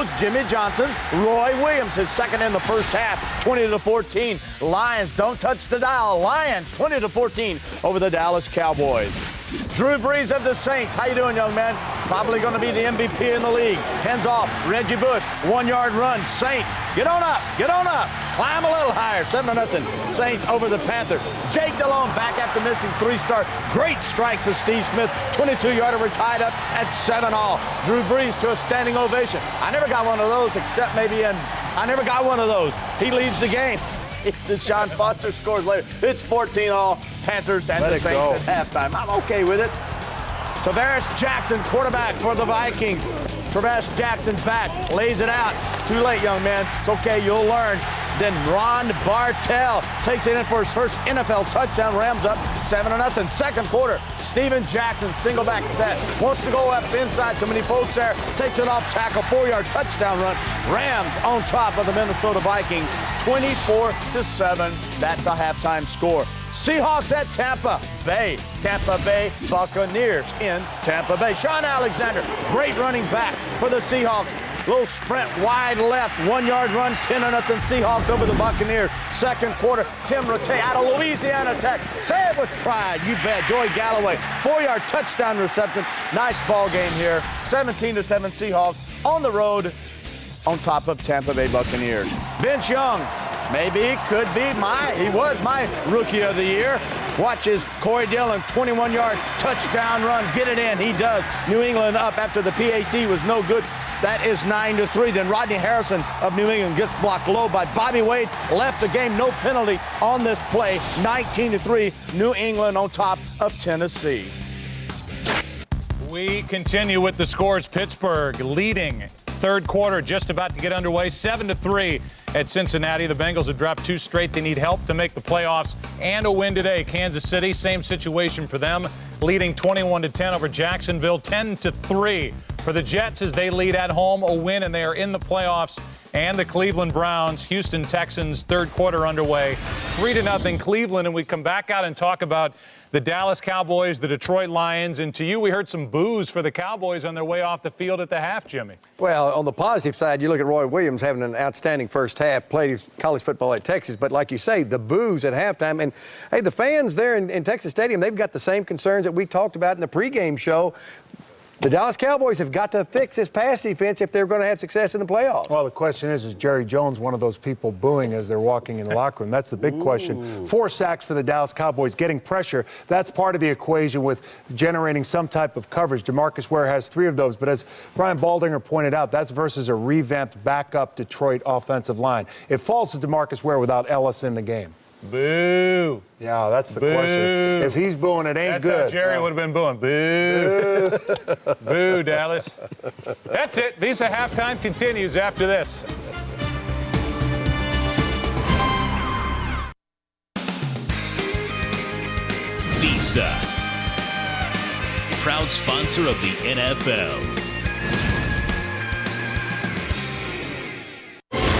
goes Jimmy Johnson. Roy Williams, his second in the first half, 20-14. Lions don't touch the dial. Lions 20-14 over the Dallas Cowboys. Drew Brees of the Saints. How you doing, young man? Probably going to be the MVP in the league. Hands off. Reggie Bush. 1-yard run. Saints. Get on up. Get on up. Climb a little higher. 7-0. Saints over the Panthers. Jake Delhomme back after missing 3 starts. Great strike to Steve Smith. 22-yarder retired up at 7-all. Drew Brees to a standing ovation. I never got one of those except maybe I never got one of those. He leads the game. Deshaun Foster scores later. It's 14-all. Panthers and the Saints at halftime. I'm okay with it. Tavares Jackson, quarterback for the Vikings. Tavares Jackson back, lays it out. Too late, young man. It's okay, you'll learn. Then Ron Bartell takes it in for his first NFL touchdown. Rams up 7-0. Second quarter, Steven Jackson, single back set. Wants to go up inside. Too many folks there. Takes it off tackle. 4-yard touchdown run. Rams on top of the Minnesota Vikings. 24-7. That's a halftime score. Seahawks at Tampa Bay. Tampa Bay Buccaneers in Tampa Bay. Sean Alexander, great running back for the Seahawks. Little sprint wide left, 1-yard run, 10-0 Seahawks over the Buccaneers. Second quarter, Tim Rattay out of Louisiana Tech. Say it with pride, you bet. Joey Galloway, 4-yard touchdown reception. Nice ball game here. 17-7 Seahawks on the road on top of Tampa Bay Buccaneers. Vince Young, maybe, could be he was my rookie of the year. Watch his Corey Dillon 21-yard touchdown run. Get it in. He does. New England up after the PAT was no good. That is 9-3. Then Rodney Harrison of New England gets blocked low by Bobby Wade. Left the game. No penalty on this play. 19-3. New England on top of Tennessee. We continue with the scores. Pittsburgh leading. Third quarter just about to get underway. 7-3 at Cincinnati. The Bengals have dropped 2 straight. They need help to make the playoffs and a win today. Kansas City, same situation for them, leading 21-10 over Jacksonville. 10-3 for the Jets as they lead at home, a win, and they are in the playoffs. And the Cleveland Browns, Houston Texans, third quarter underway. 3-0 Cleveland, and we come back out and talk about the Dallas Cowboys, the Detroit Lions, and to you, we heard some boos for the Cowboys on their way off the field at the half, Jimmy. Well, on the positive side, you look at Roy Williams having an outstanding first half, played his college football at Texas, but like you say, the boos at halftime. And, hey, the fans there in Texas Stadium, they've got the same concerns that we talked about in the pregame show. The Dallas Cowboys have got to fix this pass defense if they're going to have success in the playoffs. Well, the question is Jerry Jones one of those people booing as they're walking in the locker room? That's the big question. 4 sacks for the Dallas Cowboys, getting pressure. That's part of the equation with generating some type of coverage. DeMarcus Ware has 3 of those, but as Brian Baldinger pointed out, that's versus a revamped backup Detroit offensive line. It falls to DeMarcus Ware without Ellis in the game. Boo. Yeah, that's the question. If he's booing, it ain't that's good. That's how Jerry would have been booing. Boo. Boo, Dallas. That's it. Visa halftime continues after this. Visa, proud sponsor of the NFL.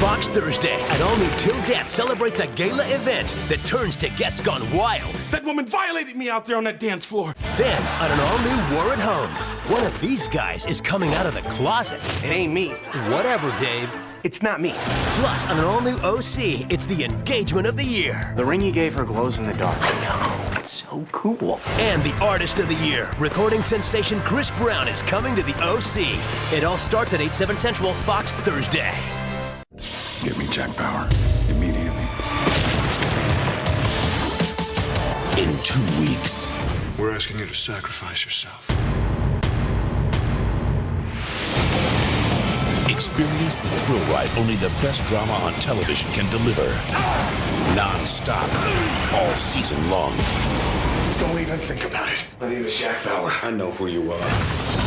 Fox Thursday, an all-new Till Death celebrates a gala event that turns to guests gone wild. That woman violated me out there on that dance floor. Then, on an all-new War at Home, one of these guys is coming out of the closet. It ain't me. Whatever, Dave. It's not me. Plus, on an all-new OC, it's the engagement of the year. The ring you gave her glows in the dark. I know. It's so cool. And the artist of the year, recording sensation Chris Brown, is coming to the OC. It all starts at 8/7 Central, Fox Thursday. Get me Jack Bauer immediately. In 2 weeks. We're asking you to sacrifice yourself. Experience the thrill ride only the best drama on television can deliver. Non-stop, all season long. Don't even think about it. My name is Jack Bauer. I know who you are.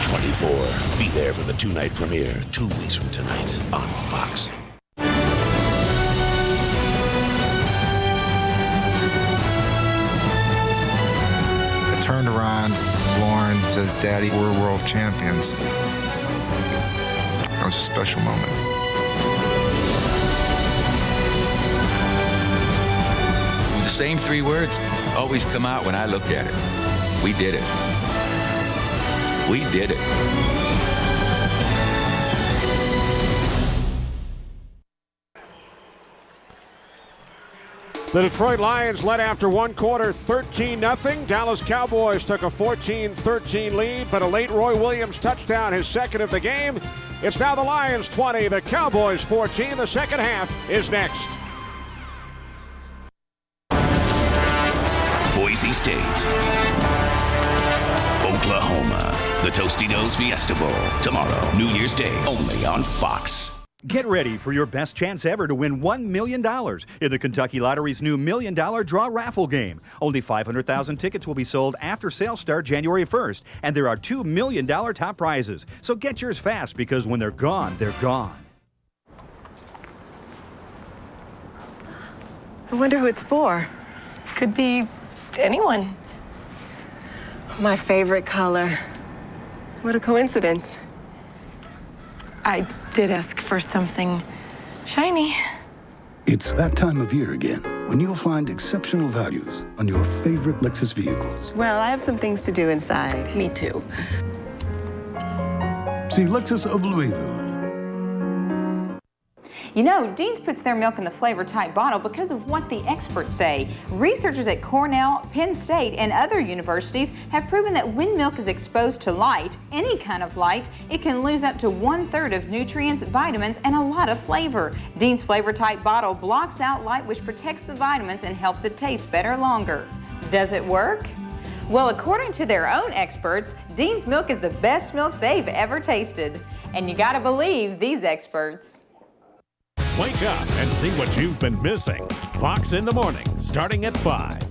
24. Be there for the 2-night premiere 2 weeks from tonight on Fox. Turned around, Lauren says, "Daddy, we're world champions." That was a special moment. The same 3 words always come out when I look at it. We did it. We did it. The Detroit Lions led after one quarter 13-0. Dallas Cowboys took a 14-13 lead, but a late Roy Williams touchdown, his second of the game. It's now the Lions 20, the Cowboys 14. The second half is next. Boise State, Oklahoma. The Tostitos Fiesta Bowl tomorrow, New Year's Day, only on Fox. Get ready for your best chance ever to win $1 million in the Kentucky Lottery's new $1 Million Draw Raffle game. Only 500,000 tickets will be sold after sales start January 1st, and there are $2 million top prizes. So get yours fast, because when they're gone, they're gone. I wonder who it's for. Could be anyone. My favorite color. What a coincidence. I did ask for something shiny. It's that time of year again when you'll find exceptional values on your favorite Lexus vehicles. Well, I have some things to do inside. Me too. See Lexus of Louisville. You know, Dean's puts their milk in the flavor-type bottle because of what the experts say. Researchers at Cornell, Penn State, and other universities have proven that when milk is exposed to light, any kind of light, it can lose up to 1/3 of nutrients, vitamins, and a lot of flavor. Dean's flavor-type bottle blocks out light, which protects the vitamins and helps it taste better longer. Does it work? Well, according to their own experts, Dean's milk is the best milk they've ever tasted. And you gotta believe these experts. Wake up and see what you've been missing. Fox in the Morning, starting at 5.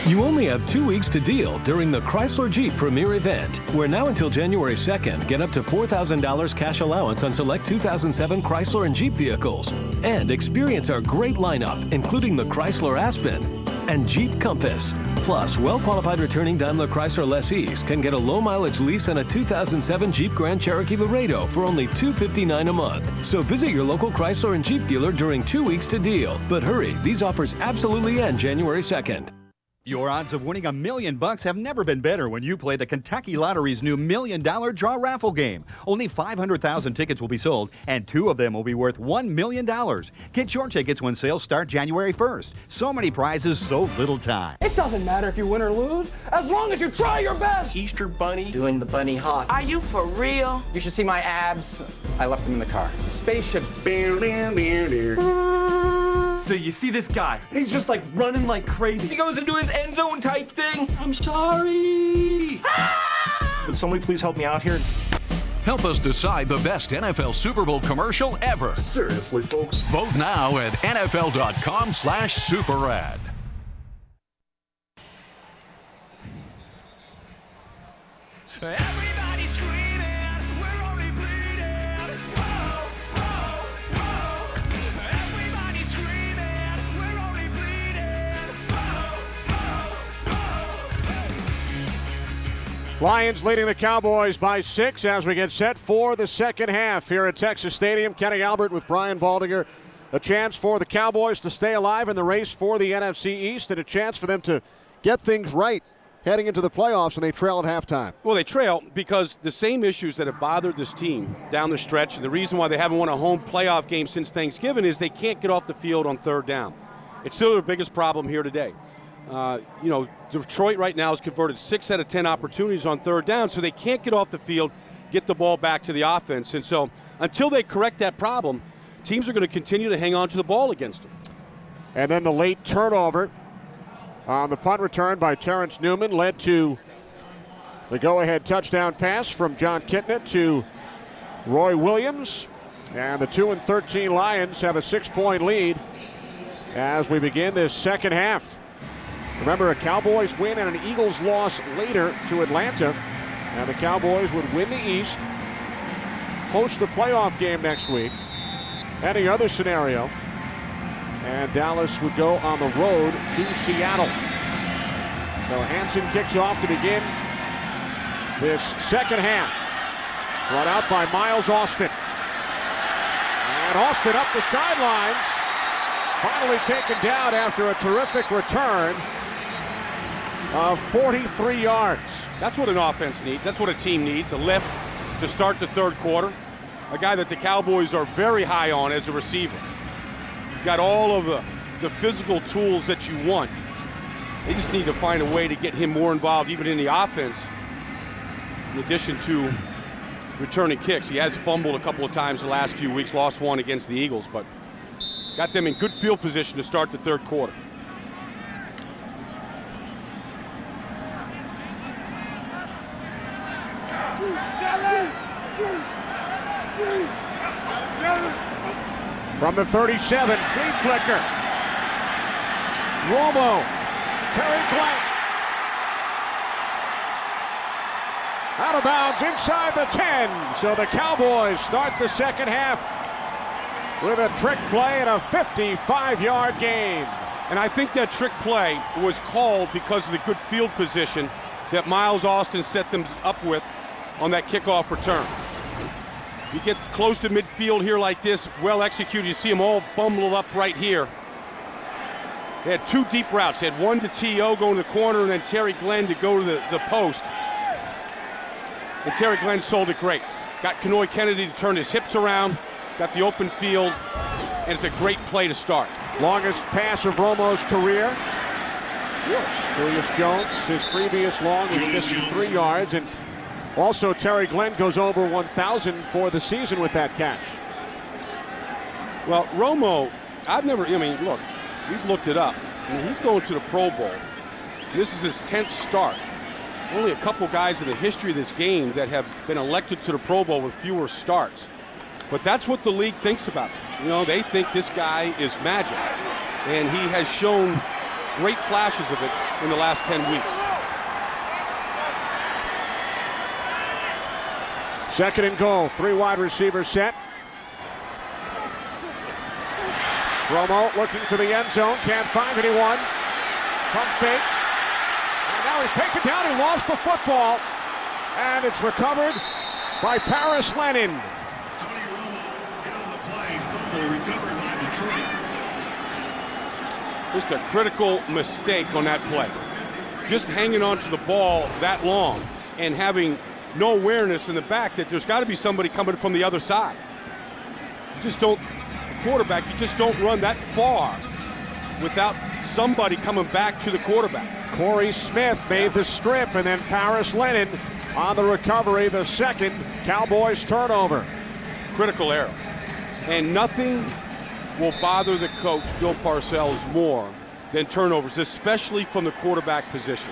You only have 2 weeks to deal during the Chrysler Jeep Premier event, where now until January 2nd, get up to $4,000 cash allowance on select 2007 Chrysler and Jeep vehicles. And experience our great lineup, including the Chrysler Aspen and Jeep Compass. Plus, well-qualified returning Daimler Chrysler lessees can get a low-mileage lease on a 2007 Jeep Grand Cherokee Laredo for only $259 a month. So visit your local Chrysler and Jeep dealer during 2 weeks to deal. But hurry, these offers absolutely end January 2nd. Your odds of winning $1 million have never been better when you play the Kentucky Lottery's new $1 Million Draw Raffle game. Only 500,000 tickets will be sold, and 2 of them will be worth $1 million. Get your tickets when sales start January 1st. So many prizes, so little time. It doesn't matter if you win or lose, as long as you try your best. Easter Bunny doing the bunny hop. Are you for real? You should see my abs. I left them in the car. Spaceships. So you see this guy, he's just like running like crazy. He goes into his end zone type thing. I'm sorry. Would somebody please help me out here? Help us decide the best NFL Super Bowl commercial ever. Seriously, folks. Vote now at NFL.com/SuperAd. Everybody screaming, we're only bleeding. Whoa, whoa, whoa. Everybody screaming, we're only bleeding. Whoa, whoa, whoa. Lions leading the Cowboys by 6 as we get set for the second half here at Texas Stadium. Kenny Albert with Brian Baldinger. A chance for the Cowboys to stay alive in the race for the NFC East, and a chance for them to get things right heading into the playoffs, and they trail at halftime. Well, they trail because the same issues that have bothered this team down the stretch, and the reason why they haven't won a home playoff game since Thanksgiving is they can't get off the field on third down. It's still their biggest problem here today. Detroit right now has converted 6 out of 10 opportunities on third down, so they can't get off the field, get the ball back to the offense. And so until they correct that problem, teams are going to continue to hang on to the ball against them. And then the late turnover on the punt return by Terrence Newman led to the go-ahead touchdown pass from Jon Kitna to Roy Williams. And the 2-13 Lions have a 6-point lead as we begin this second half. Remember, a Cowboys win and an Eagles loss later to Atlanta. And the Cowboys would win the East, host the playoff game next week. Any other scenario, and Dallas would go on the road to Seattle. So Hanson kicks off to begin this second half. Brought out by Miles Austin. And Austin up the sidelines. Finally taken down after a terrific return of 43 yards. That's what an offense needs. That's what a team needs. A lift to start the third quarter. A guy that the Cowboys are very high on as a receiver. Got all of the the physical tools that you want. They just need to find a way to get him more involved even in the offense, in addition to returning kicks. He has fumbled a couple of times the last few weeks, lost one against the Eagles, but got them in good field position to start the third quarter. From the 37, flea flicker. Romo, Terry Glenn. Out of bounds inside the 10. So the Cowboys start the second half with a trick play and a 55-yard gain. And I think that trick play was called because of the good field position that Miles Austin set them up with on that kickoff return. You get close to midfield here like this, well executed. You see them all bundled up right here. They had two deep routes. They had one to T.O. going to the corner and then Terry Glenn to go to the post. And Terry Glenn sold it great. Got Kenoy Kennedy to turn his hips around, got the open field, and it's a great play to start. Longest pass of Romo's career. Julius Jones, his previous long was 53 yards, and also Terry Glenn goes over 1,000 for the season with that catch. Well, Romo, look, we've looked it up. He's going to the Pro Bowl. This is his 10th start. Only a couple guys in the history of this game that have been elected to the Pro Bowl with fewer starts. But that's what the league thinks about him. They think this guy is magic. And he has shown great flashes of it in the last 10 weeks. Second and goal, 3 wide receivers set. Romo looking to the end zone, can't find anyone. Pump fake. And now he's taken down, he lost the football. And it's recovered by Paris Lennon. Tony Romo on the play, fumble recovered by Detroit. Just a critical mistake on that play. Just hanging on to the ball that long and having no awareness in the back that there's got to be somebody coming from the other side. You just don't, quarterback, you just don't run that far without somebody coming back to the quarterback. Corey Smith made the strip, and then Paris Lennon on the recovery, the second Cowboys turnover. Critical error. And nothing will bother the coach, Bill Parcells, more than turnovers, especially from the quarterback position.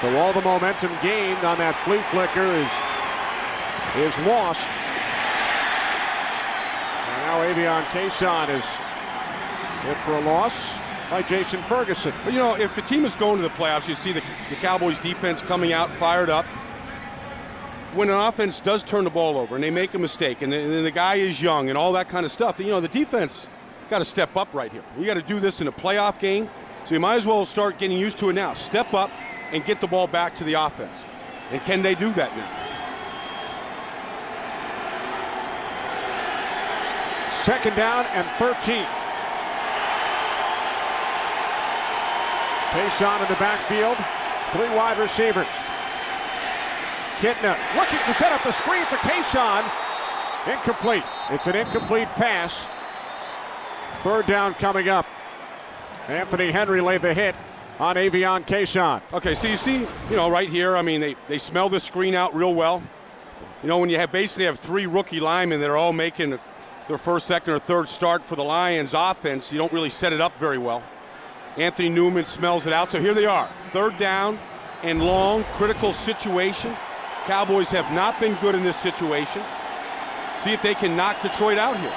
So all the momentum gained on that flea flicker is lost. And now Avion Cason is hit for a loss by Jason Ferguson. But if the team is going to the playoffs, you see the Cowboys defense coming out fired up. When an offense does turn the ball over and they make a mistake and the guy is young and all that kind of stuff, the defense got to step up right here. We got to do this in a playoff game, so you might as well start getting used to it now. Step up and get the ball back to the offense. And can they do that now? Second down and 13. Cason in the backfield, 3 wide receivers. Kitna looking to set up the screen for Cason. Incomplete. It's an incomplete pass. Third down coming up. Anthony Henry laid the hit on Avion Cason. Okay, so you see, right here, they smell the screen out real well. When you basically have 3 rookie linemen that are all making their first, second, or third start for the Lions offense, you don't really set it up very well. Anthony Newman smells it out, so here they are. Third down and long, critical situation. Cowboys have not been good in this situation. See if they can knock Detroit out here.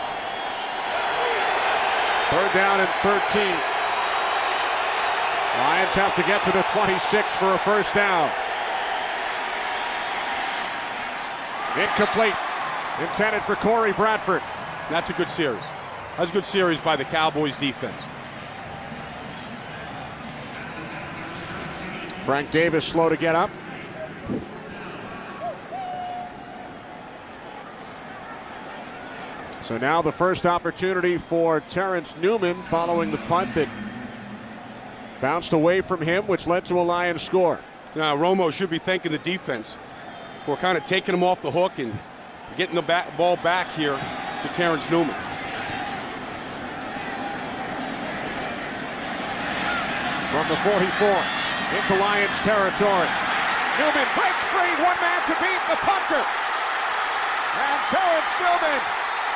Third down and 13. Lions have to get to the 26 for a first down. Incomplete. Intended for Corey Bradford. That's a good series. That's a good series by the Cowboys defense. Frank Davis slow to get up. So now the first opportunity for Terrence Newman following the punt that bounced away from him, which led to a Lions score. Now Romo should be thanking the defense for kind of taking him off the hook and getting the ball back here to Terrence Newman. from the 44 into Lions territory. Newman breaks free, one man to beat the punter. And Terrence Newman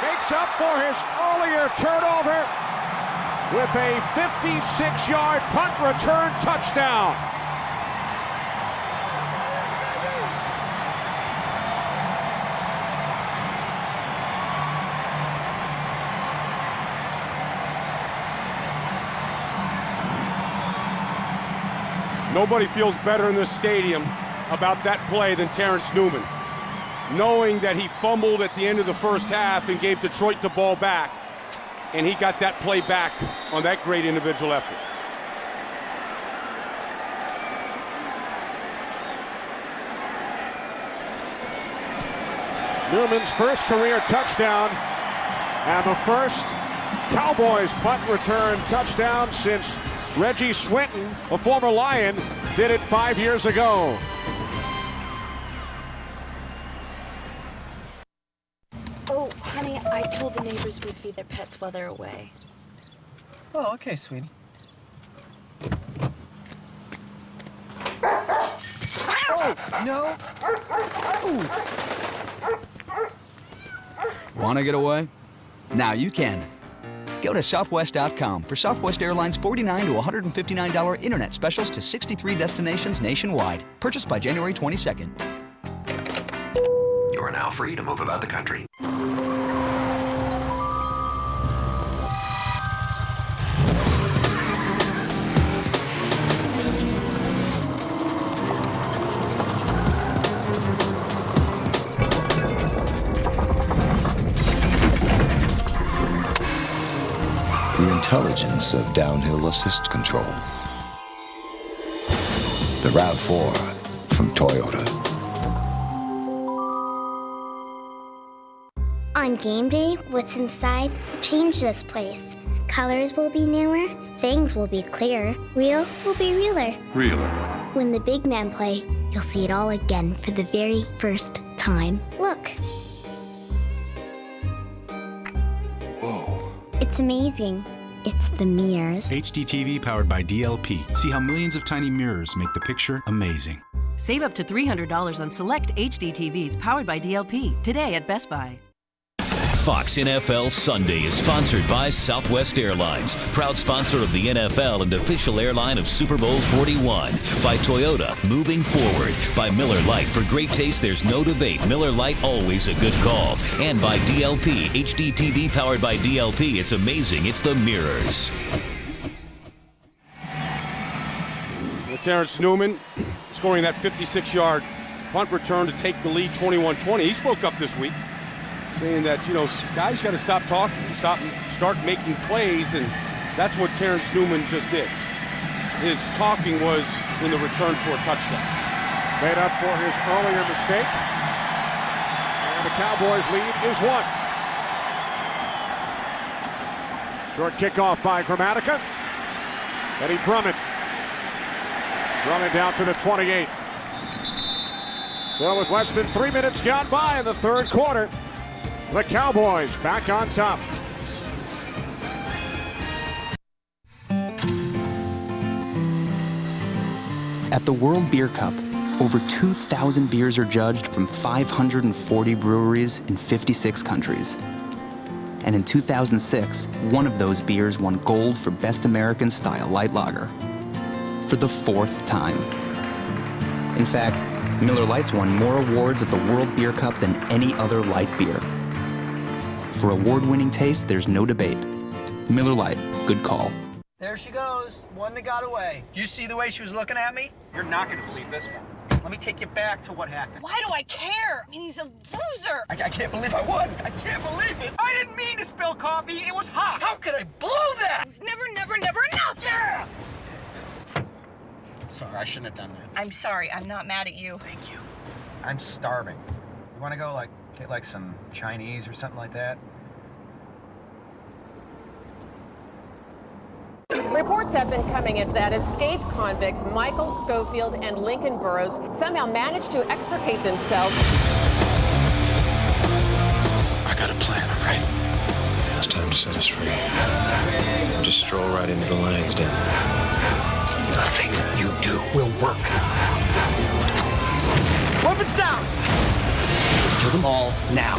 makes up for his earlier turnover with a 56-yard punt return touchdown. Nobody feels better in this stadium about that play than Terrence Newman, knowing that he fumbled at the end of the first half and gave Detroit the ball back, and he got that play back on that great individual effort. Newman's first career touchdown and the first Cowboys punt return touchdown since Reggie Swinton, a former Lion, did it 5 years ago. Oh, honey, I told the neighbors we'd feed their pets while they're away. Oh, okay, sweetie. Oh, no. Want to get away? Now you can. Go to Southwest.com for Southwest Airlines $49 to $159 internet specials to 63 destinations nationwide. Purchased by January 22nd. You are now free to move about the country. The intelligence of downhill assist control. The RAV4 from Toyota. On game day, what's inside will change this place. Colors will be newer, things will be clearer, real will be realer. Realer. When the big men play, you'll see it all again for the very first time. Look. Whoa. It's amazing. It's the mirrors. HDTV powered by DLP. See how millions of tiny mirrors make the picture amazing. Save up to $300 on select HD TVs powered by DLP today at Best Buy. Fox NFL Sunday is sponsored by Southwest Airlines, proud sponsor of the NFL and official airline of Super Bowl 41. By Toyota, moving forward. By Miller Lite, for great taste there's no debate. Miller Lite, always a good call. And by DLP, HD TV powered by DLP. It's amazing. It's the mirrors. Terrence Newman scoring that 56-yard punt return to take the lead 21-20. He spoke up this week, saying that, guys got to stop talking and start making plays, and that's what Terrence Newman just did. His talking was in the return for a touchdown. Made up for his earlier mistake, and the Cowboys lead is 1. Short kickoff by Gramatica. Eddie Drummond. Drummond down to the 28. So with less than 3 minutes gone by in the third quarter, the Cowboys back on top. At the World Beer Cup, over 2,000 beers are judged from 540 breweries in 56 countries. And in 2006, one of those beers won gold for Best American Style Light Lager for the 4th time. In fact, Miller Lite's won more awards at the World Beer Cup than any other light beer. For award-winning taste, there's no debate. Miller Lite, good call. There she goes, one that got away. You see the way she was looking at me? You're not gonna believe this one. Let me take you back to what happened. Why do I care? I mean, he's a loser. I can't believe I won. I can't believe it. I didn't mean to spill coffee. It was hot. How could I blow that? It's never enough. Yeah! Sorry, I shouldn't have done that. I'm sorry. I'm not mad at you. Thank you. I'm starving. You want to go, get some Chinese or something like that? Reports have been coming in that escaped convicts Michael Schofield and Lincoln Burrows somehow managed to extricate themselves. I got a plan, all right? It's time to set us free. Just stroll right into the lion's den. Nothing you do will work. Weapons down! Kill them all now.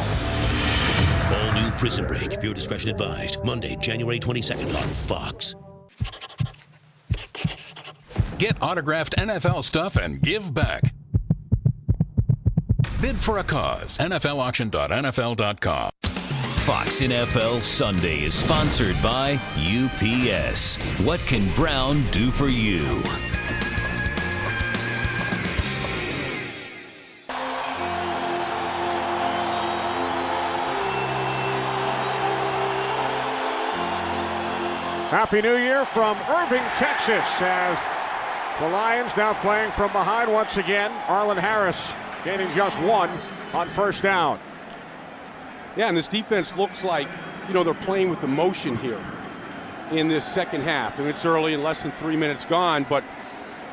All new Prison Break. Viewer discretion advised. Monday, January 22nd on Fox. Get autographed NFL stuff and give back. Bid for a cause. NFLauction.nfl.com. Fox NFL Sunday is sponsored by UPS. What can Brown do for you? Happy New Year from Irving, Texas, as the Lions now playing from behind once again. Arlen Harris gaining just one on first down. Yeah, and this defense looks like, they're playing with emotion here in this second half. And it's early and less than 3 minutes gone, but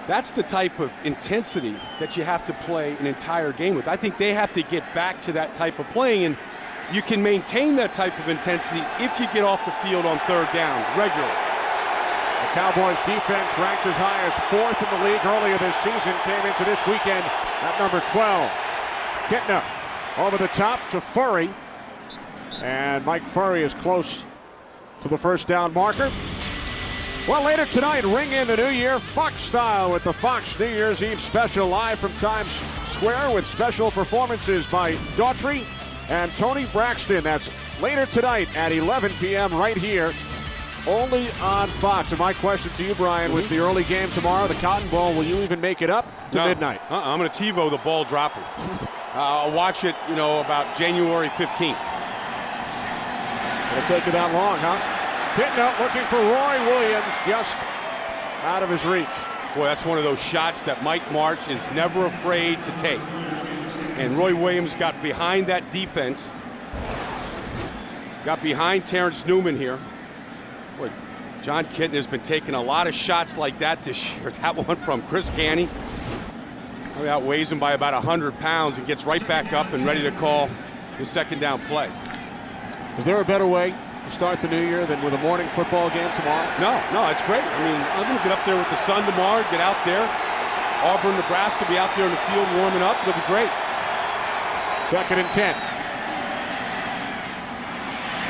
that's the type of intensity that you have to play an entire game with. I think they have to get back to that type of playing, and you can maintain that type of intensity if you get off the field on third down regularly. The Cowboys defense, ranked as high as 4th in the league earlier this season, came into this weekend at number 12. Kitna over the top to Furrey. And Mike Furrey is close to the first down marker. Well, later tonight, ring in the new year Fox style with the Fox New Year's Eve special live from Times Square with special performances by Daughtry and Tony Braxton. That's later tonight at 11 p.m. right here, only on Fox. And my question to you, Brian, with the early game tomorrow, the Cotton Bowl, will you even make it up to midnight? I'm going to TiVo the ball dropping. I'll watch it, about January 15th. It'll take you that long, huh? Kitna looking for Roy Williams, just out of his reach. Boy, that's one of those shots that Mike Martz is never afraid to take. And Roy Williams got behind that defense. Got behind Terrence Newman here. Boy, Jon Kitna has been taking a lot of shots like that this year. That one from Chris Canny. He outweighs him by about 100 pounds and gets right back up and ready to call the second down play. Is there a better way to start the new year than with a morning football game tomorrow? No, it's great. I mean, I'm going to get up there with the sun tomorrow, get out there. Auburn, Nebraska, be out there in the field warming up. It'll be great. 2nd and 10.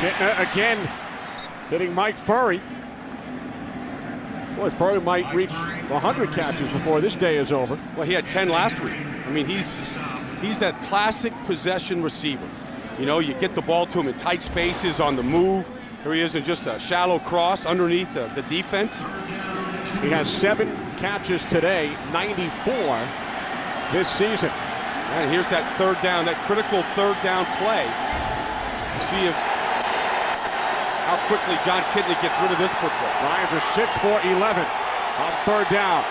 Kitna again hitting Mike Furrey. Boy, Furrey might reach 100 catches before this day is over. Well, he had 10 last week. I mean, he's that classic possession receiver. You get the ball to him in tight spaces on the move. Here he is in just a shallow cross underneath the defense. He has 7 catches today, 94 this season. And here's that third down, that critical third down play. See how quickly Jon Kitna gets rid of this football. Lions are 6 for 11 on third down.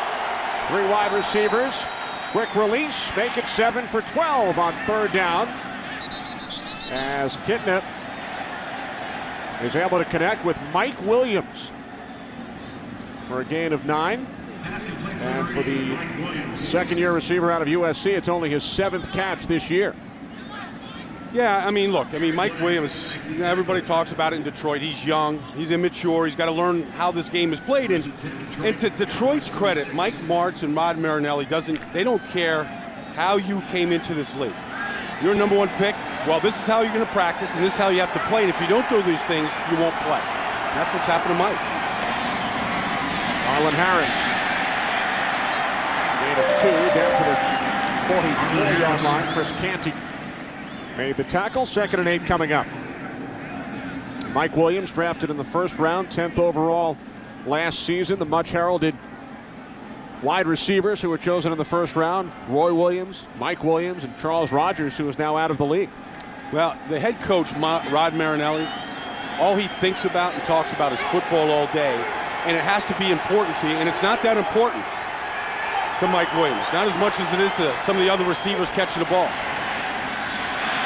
3 wide receivers. Quick release, make it 7 for 12 on third down. As Kitna is able to connect with Mike Williams for a gain of 9. And for the second-year receiver out of USC, it's only his 7th catch this year. Yeah, Mike Williams, everybody talks about it in Detroit. He's young, he's immature, he's got to learn how this game is played. And to Detroit's credit, Mike Martz and Rod Marinelli they don't care how you came into this league. You're a number 1 pick. Well, this is how you're going to practice, and this is how you have to play. And if you don't do these things, you won't play. And that's what's happened to Mike. Arlen Harris. Gain of 2 down to the 43-yard line. Chris Canty made the tackle. 2nd and 8 coming up. Mike Williams drafted in the first round, 10th overall last season. The much heralded wide receivers who were chosen in the first round: Roy Williams, Mike Williams, and Charles Rogers, who is now out of the league. Well, the head coach, Rod Marinelli, all he thinks about and talks about is football all day, and it has to be important to you, and it's not that important to Mike Williams. Not as much as it is to some of the other receivers catching the ball.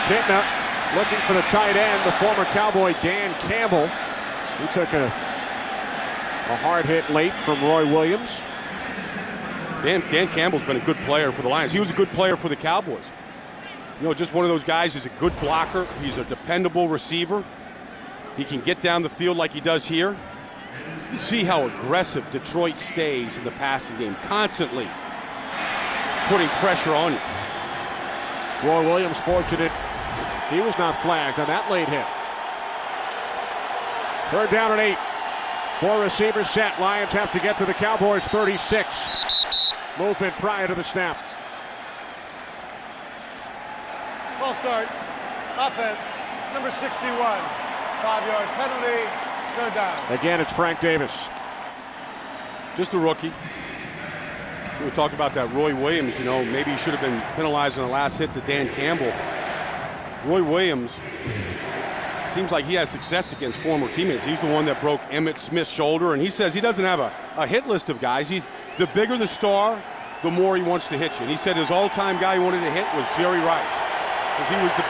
Kitna looking for the tight end, the former Cowboy Dan Campbell. He took a hard hit late from Roy Williams. Dan Campbell's been a good player for the Lions. He was a good player for the Cowboys. Just one of those guys who's a good blocker. He's a dependable receiver. He can get down the field like he does here. You see how aggressive Detroit stays in the passing game, constantly putting pressure on you. Roy Williams fortunate he was not flagged on that late hit. 3rd down and 8. 4 receivers set. Lions have to get to the Cowboys 36. Movement prior to the snap. Ball start. Offense. Number 61. 5-yard penalty. 3rd down. Again, it's Frank Davis. Just a rookie. We talked about that Roy Williams, you know, maybe he should have been penalized on the last hit to Dan Campbell. Roy Williams seems like he has success against former teammates. He's the one that broke Emmitt Smith's shoulder, and he says he doesn't have a hit list of guys. The bigger the star, the more he wants to hit you. And he said his all-time guy he wanted to hit was Jerry Rice, because he was the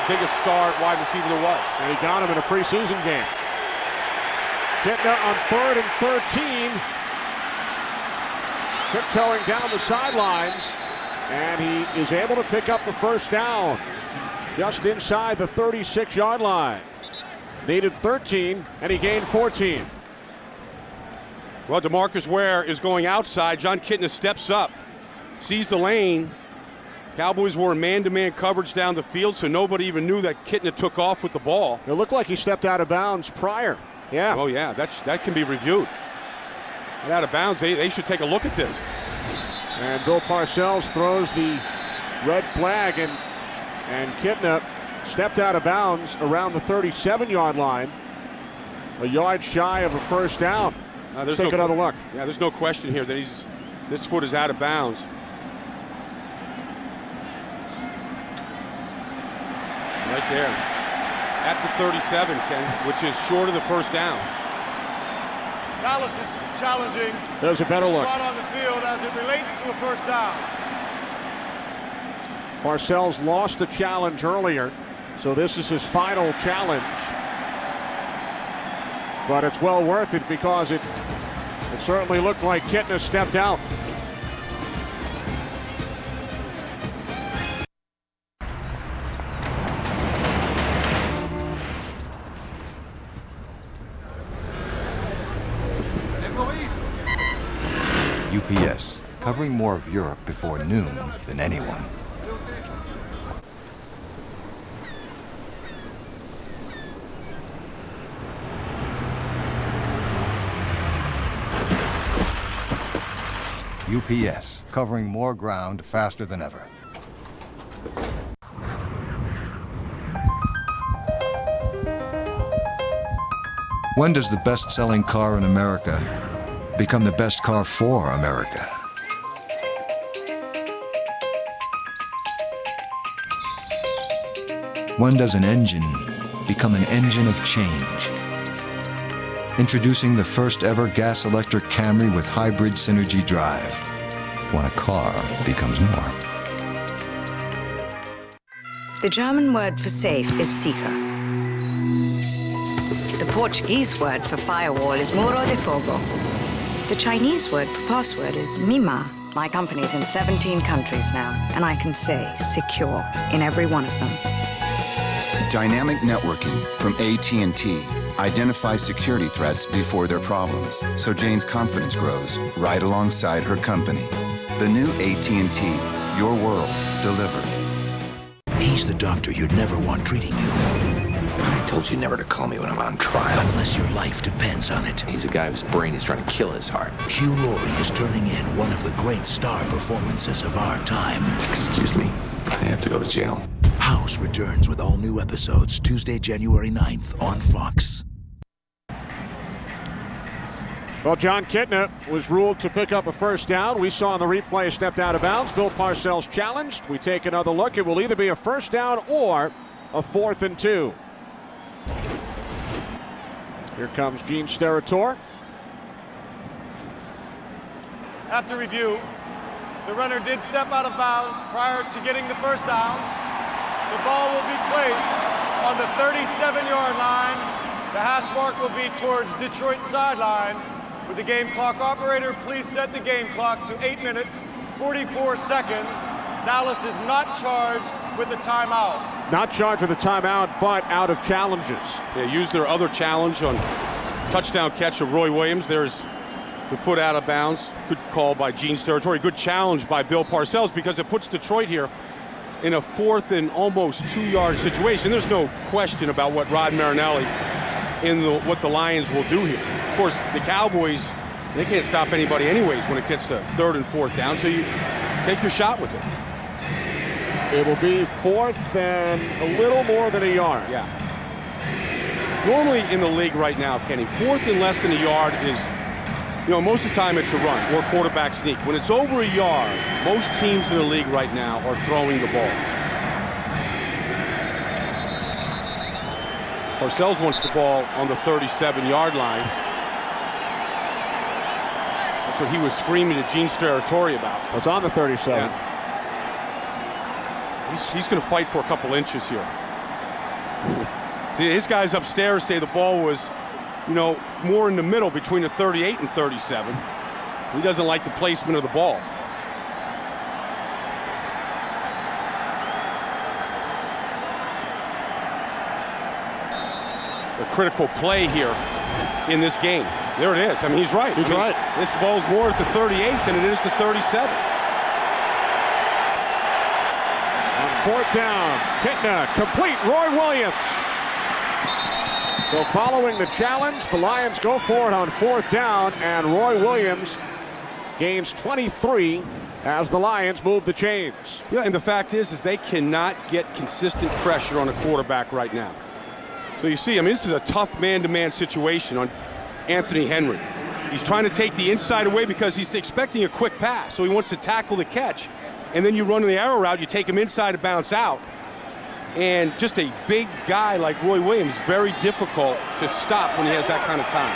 biggest star wide receiver there was. And he got him in a preseason game. Kitna on 3rd and 13. Tiptoeing down the sidelines, and he is able to pick up the 1st down just inside the 36-yard line. Needed 13, and he gained 14. Well, DeMarcus Ware is going outside. Jon Kitna steps up, sees the lane. Cowboys were in man-to-man coverage down the field, so nobody even knew that Kitna took off with the ball. It looked like he stepped out of bounds prior. Yeah. Oh, yeah, that can be reviewed. And out of bounds, they should take a look at this. And Bill Parcells throws the red flag, and Kitna stepped out of bounds around the 37-yard line, a yard shy of a 1st down. Let's take another look. Yeah, there's no question here that this foot is out of bounds. Right there, at the 37, Ken, which is short of the 1st down. Dallas is challenging. There's a better look. Spot on the field as it relates to a 1st down. Parcells lost a challenge earlier, so this is his final challenge. But it's well worth it because it certainly looked like Kitna stepped out. UPS, covering more of Europe before noon than anyone. UPS, covering more ground faster than ever. When does the best-selling car in America become the best car for America? When does an engine become an engine of change? Introducing the first ever gas-electric Camry with hybrid synergy drive. When a car becomes more. The German word for safe is sicher. The Portuguese word for firewall is muro de fogo. The Chinese word for password is Mima. My company's in 17 countries now, and I can say secure in every one of them. Dynamic networking from AT&T identifies security threats before they're problems, so Jane's confidence grows right alongside her company. The new AT&T, your world, delivered. He's the doctor you'd never want treating you. I told you never to call me when I'm on trial. Unless your life depends on it. He's a guy whose brain is trying to kill his heart. Hugh Laurie is turning in one of the great star performances of our time. Excuse me, I have to go to jail. House returns with all new episodes Tuesday, January 9th on Fox. Well, Jon Kitna was ruled to pick up a 1st down. We saw in the replay stepped out of bounds. Bill Parcells challenged. We take another look. It will either be a 1st down or a 4th and 2. Here comes Gene Steratore. After review, the runner did step out of bounds prior to getting the 1st down. The ball will be placed on the 37-yard line. The hash mark will be towards Detroit's sideline. With the game clock operator, please set the game clock to 8 minutes, 44 seconds. Dallas is not charged with a timeout. Not charged with a timeout, but out of challenges. They used their other challenge on touchdown catch of Roy Williams. There's the foot out of bounds. Good call by Gene's territory. Good challenge by Bill Parcells because it puts Detroit here in a 4th and almost 2-yard situation. There's no question about what Rod Marinelli what the Lions will do here. Of course, the Cowboys, they can't stop anybody anyways when it gets to 3rd and 4th down, so you take your shot with it. It will be 4th and a little more than a yard. Yeah. Normally in the league right now, Kenny, 4th and less than a yard is, most of the time it's a run or quarterback sneak. When it's over a yard, most teams in the league right now are throwing the ball. Parcells wants the ball on the 37-yard line. That's what he was screaming to Gene's territory about. It's on the 37. Yeah. He's going to fight for a couple inches here. See, his guys upstairs say the ball was, more in the middle between the 38 and 37. He doesn't like the placement of the ball. A critical play here in this game. There it is. I mean, he's right. He's right. This ball's more at the 38 than it is the 37. On 4th down, Kitna, complete, Roy Williams. So following the challenge, the Lions go for it on 4th down, and Roy Williams gains 23 as the Lions move the chains. Yeah, and the fact is they cannot get consistent pressure on a quarterback right now. So you see, this is a tough man-to-man situation on Anthony Henry. He's trying to take the inside away because he's expecting a quick pass, so he wants to tackle the catch. And then you run the arrow route, you take him inside to bounce out. And just a big guy like Roy Williams, very difficult to stop when he has that kind of time.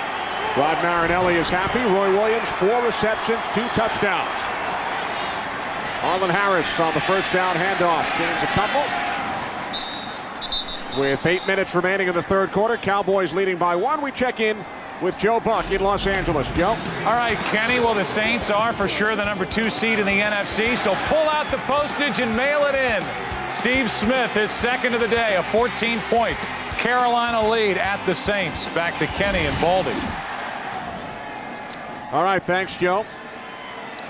Rod Marinelli is happy. Roy Williams, 4 receptions, 2 touchdowns. Arlen Harris on the 1st down handoff, gains a couple. With 8 minutes remaining in the 3rd quarter, Cowboys leading by 1. We check in with Joe Buck in Los Angeles. Joe? All right, Kenny. Well, the Saints are for sure the number 2 seed in the NFC, so pull out the postage and mail it in. Steve Smith, his 2nd of the day, a 14-point Carolina lead at the Saints. Back to Kenny and Baldy. All right, thanks, Joe.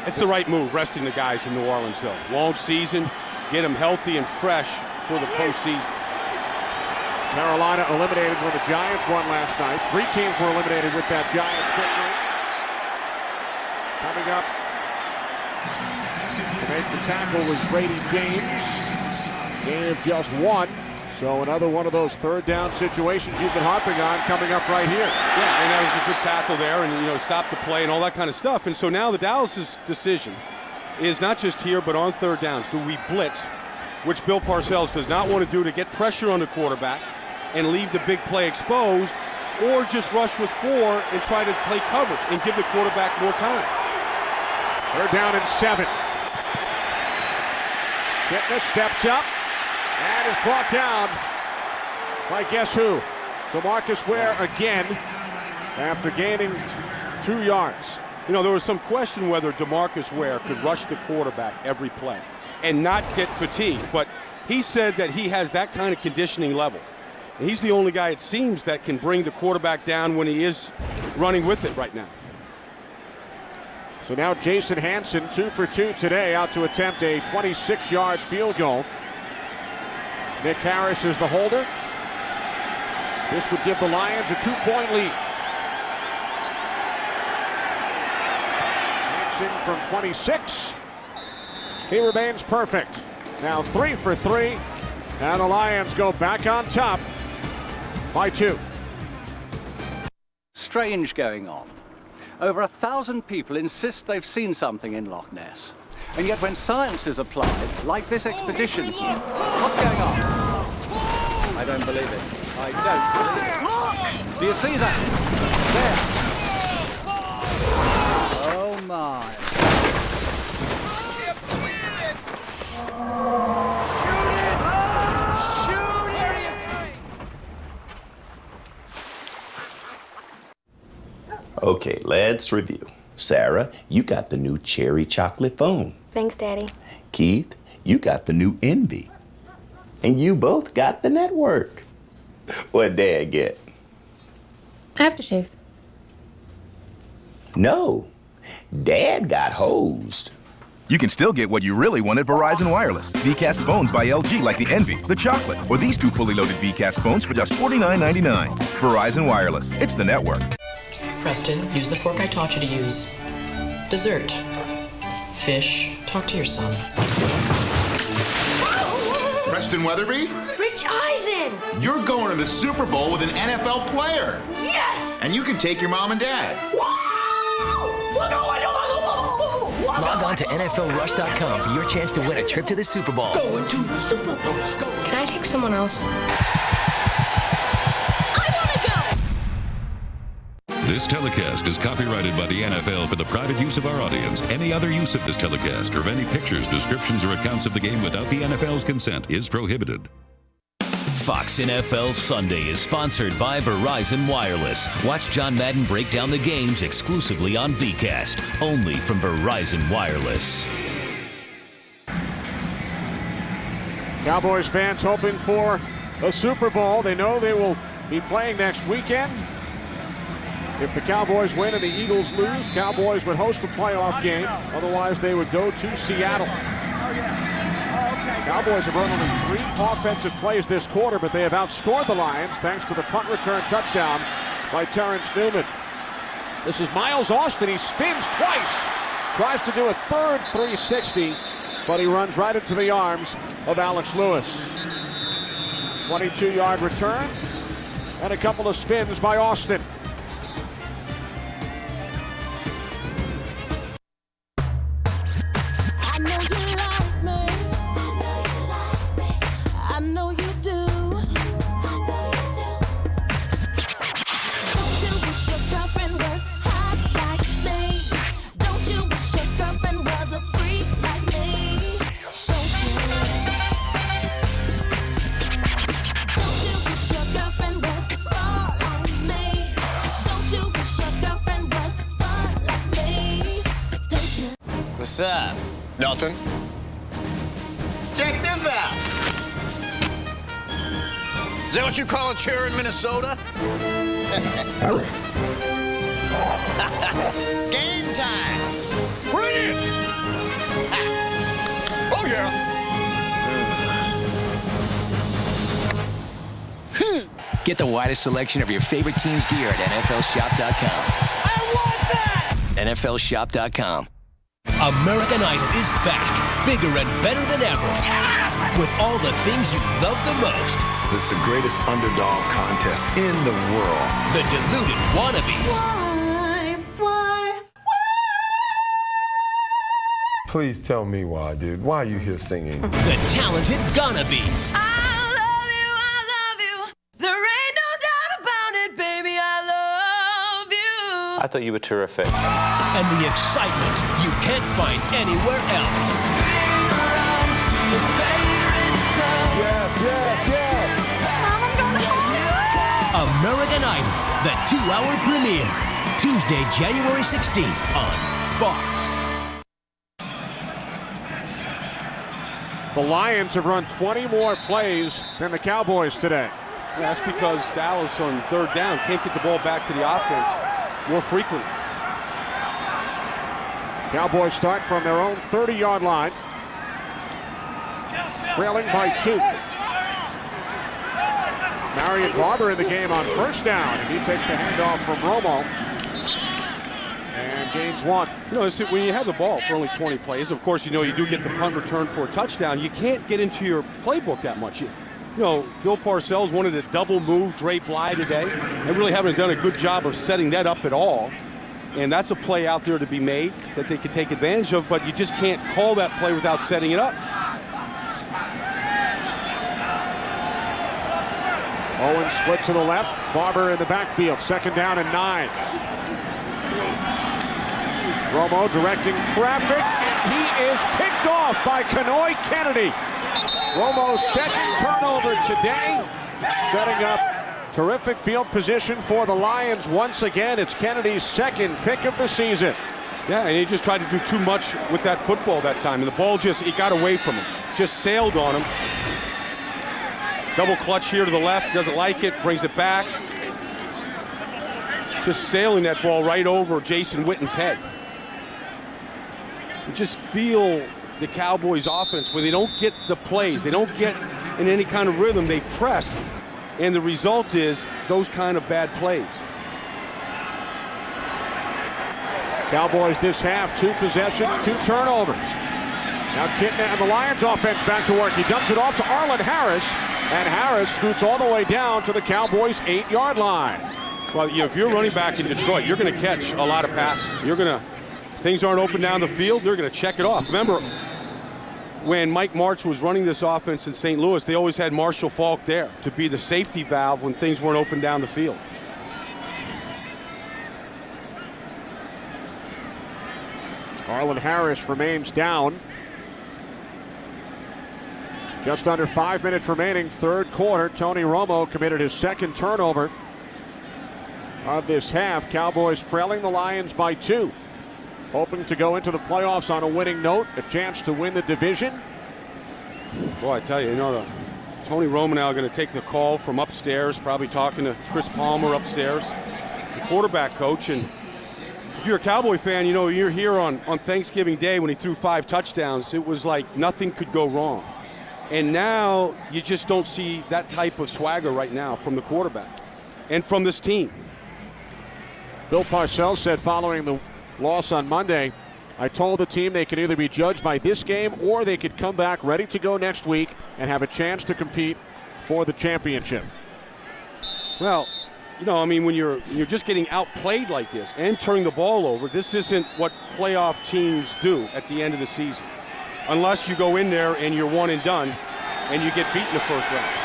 It's the right move, resting the guys in New Orleans, though. Long season, get them healthy and fresh for the postseason. Carolina eliminated when the Giants won last night. 3 teams were eliminated with that Giants victory. Coming up to make the tackle was Brady James. Gain of just 1. So another one of those 3rd down situations you've been harping on coming up right here. Yeah, and that was a good tackle there, and stop the play and all that kind of stuff. And so now the Dallas' decision is not just here, but on 3rd downs. Do we blitz, which Bill Parcells does not want to do, to get pressure on the quarterback and leave the big play exposed, or just rush with 4 and try to play coverage and give the quarterback more time? 3rd down and 7. Kitna steps up and is brought down by guess who? DeMarcus Ware again after gaining 2 yards. There was some question whether DeMarcus Ware could rush the quarterback every play and not get fatigued, but he said that he has that kind of conditioning level. And he's the only guy, it seems, that can bring the quarterback down when he is running with it right now. So now Jason Hanson, 2 for 2 today, out to attempt a 26-yard field goal. Nick Harris is the holder. This would give the Lions a 2-point lead. Hanson from 26. He remains perfect. Now 3 for 3. And the Lions go back on top by 2. Strange going on. Over 1,000 people insist they've seen something in Loch Ness. And yet when science is applied, like this expedition here, what's going on? I don't believe it. I don't believe it. Do you see that? There. Oh my. Okay, let's review. Sarah, you got the new cherry chocolate phone. Thanks, Daddy. Keith, you got the new Envy. And you both got the network. What'd Dad get? Aftershave. No, Dad got hosed. You can still get what you really want at Verizon Wireless. VCast phones by LG like the Envy, the Chocolate, or these two fully loaded VCast phones for just $49.99. Verizon Wireless. It's the network. Preston, use the fork I taught you to use. Dessert. Fish, talk to your son. Preston Weatherby? Rich Eisen! You're going to the Super Bowl with an NFL player. Yes! And you can take your mom and dad. Log on to NFLRush.com for your chance to win a trip to the Super Bowl. Going to the Super Bowl. Can I take someone else? This telecast is copyrighted by the NFL for the private use of our audience. Any other use of this telecast or of any pictures, descriptions, or accounts of the game without the NFL's consent is prohibited. Fox NFL Sunday is sponsored by Verizon Wireless. Watch John Madden break down the games exclusively on VCast, only from Verizon Wireless. Cowboys fans hoping for a Super Bowl. They know they will be playing next weekend. If the Cowboys win and the Eagles lose, Cowboys would host a playoff game. Otherwise, they would go to Seattle. Cowboys have run only 3 offensive plays this quarter, but they have outscored the Lions thanks to the punt return touchdown by Terrence Newman. This is Miles Austin. He spins twice, tries to do a third 360, but he runs right into the arms of Alex Lewis. 22-yard return and a couple of spins by Austin. What's up? Nothing. Check this out. Is that what you call a chair in Minnesota? It's game time. Bring it! Oh, yeah. Get the widest selection of your favorite team's gear at NFLShop.com. I want that! NFLShop.com. American Idol is back, bigger and better than ever, with all the things you love the most. It's the greatest underdog contest in the world. The deluded wannabes. Please tell me why, dude. Why are you here singing? The talented gonnabes. I thought you were terrific. And the excitement you can't find anywhere else. American Idol, the 2-hour premiere. Tuesday, January 16th on Fox. The Lions have run 20 more plays than the Cowboys today. Yeah, that's because Dallas on third down can't get the ball back to the offense more frequently. Cowboys start from their own 30-yard line, trailing by 2. Marion Barber in the game on first down, and he takes the handoff from Romo and gains 1. You know, when you have the ball for only 20 plays, of course, you know, you do get the punt return for a touchdown. You can't get into your playbook that much. You know, Bill Parcells wanted a double move Dre Bly today. They really haven't done a good job of setting that up at all. And that's a play out there to be made that they could take advantage of, but you just can't call that play without setting it up. Owens split to the left, Barber in the backfield, 2nd down and 9. Romo directing traffic, and he is picked off by Kenoy Kennedy. Romo's 2nd turnover today, setting up terrific field position for the Lions once again. It's Kennedy's 2nd pick of the season. Yeah, and he just tried to do too much with that football that time, and the ball it got away from him. Just sailed on him. Double clutch here to the left, doesn't like it, brings it back. just sailing that ball right over Jason Witten's head. You just feel the Cowboys offense where they don't get the plays, they don't get in any kind of rhythm, they press, and the result is those kind of bad plays. Cowboys this half, 2 possessions, 2 turnovers. Now Kitna and the Lions offense back to work. He dumps it off to Arlen Harris, and Harris scoots all the way down to the Cowboys' 8-yard line. Well, you know, if you're running back in Detroit, you're going to catch a lot of passes. Things aren't open down the field, they're going to check it off. Remember, when Mike Martz was running this offense in St. Louis, they always had Marshall Faulk there to be the safety valve when things weren't open down the field. Arlen Harris remains down. Just under 5 minutes remaining, third quarter. Tony Romo committed his second turnover of this half. Cowboys trailing the Lions by 2. Hoping to go into the playoffs on a winning note, a chance to win the division. Boy, I tell you, Tony Romo now going to take the call from upstairs, probably talking to Chris Palmer upstairs, the quarterback coach. And if you're a Cowboy fan, you're here on Thanksgiving Day when he threw 5 touchdowns. It was like nothing could go wrong. And now you just don't see that type of swagger right now from the quarterback and from this team. Bill Parcells said following the loss on Monday, I told the team they could either be judged by this game or they could come back ready to go next week and have a chance to compete for the championship. Well, when you're just getting outplayed like this and turning the ball over, this isn't what playoff teams do at the end of the season. Unless you go in there and you're one and done and you get beat in the first round.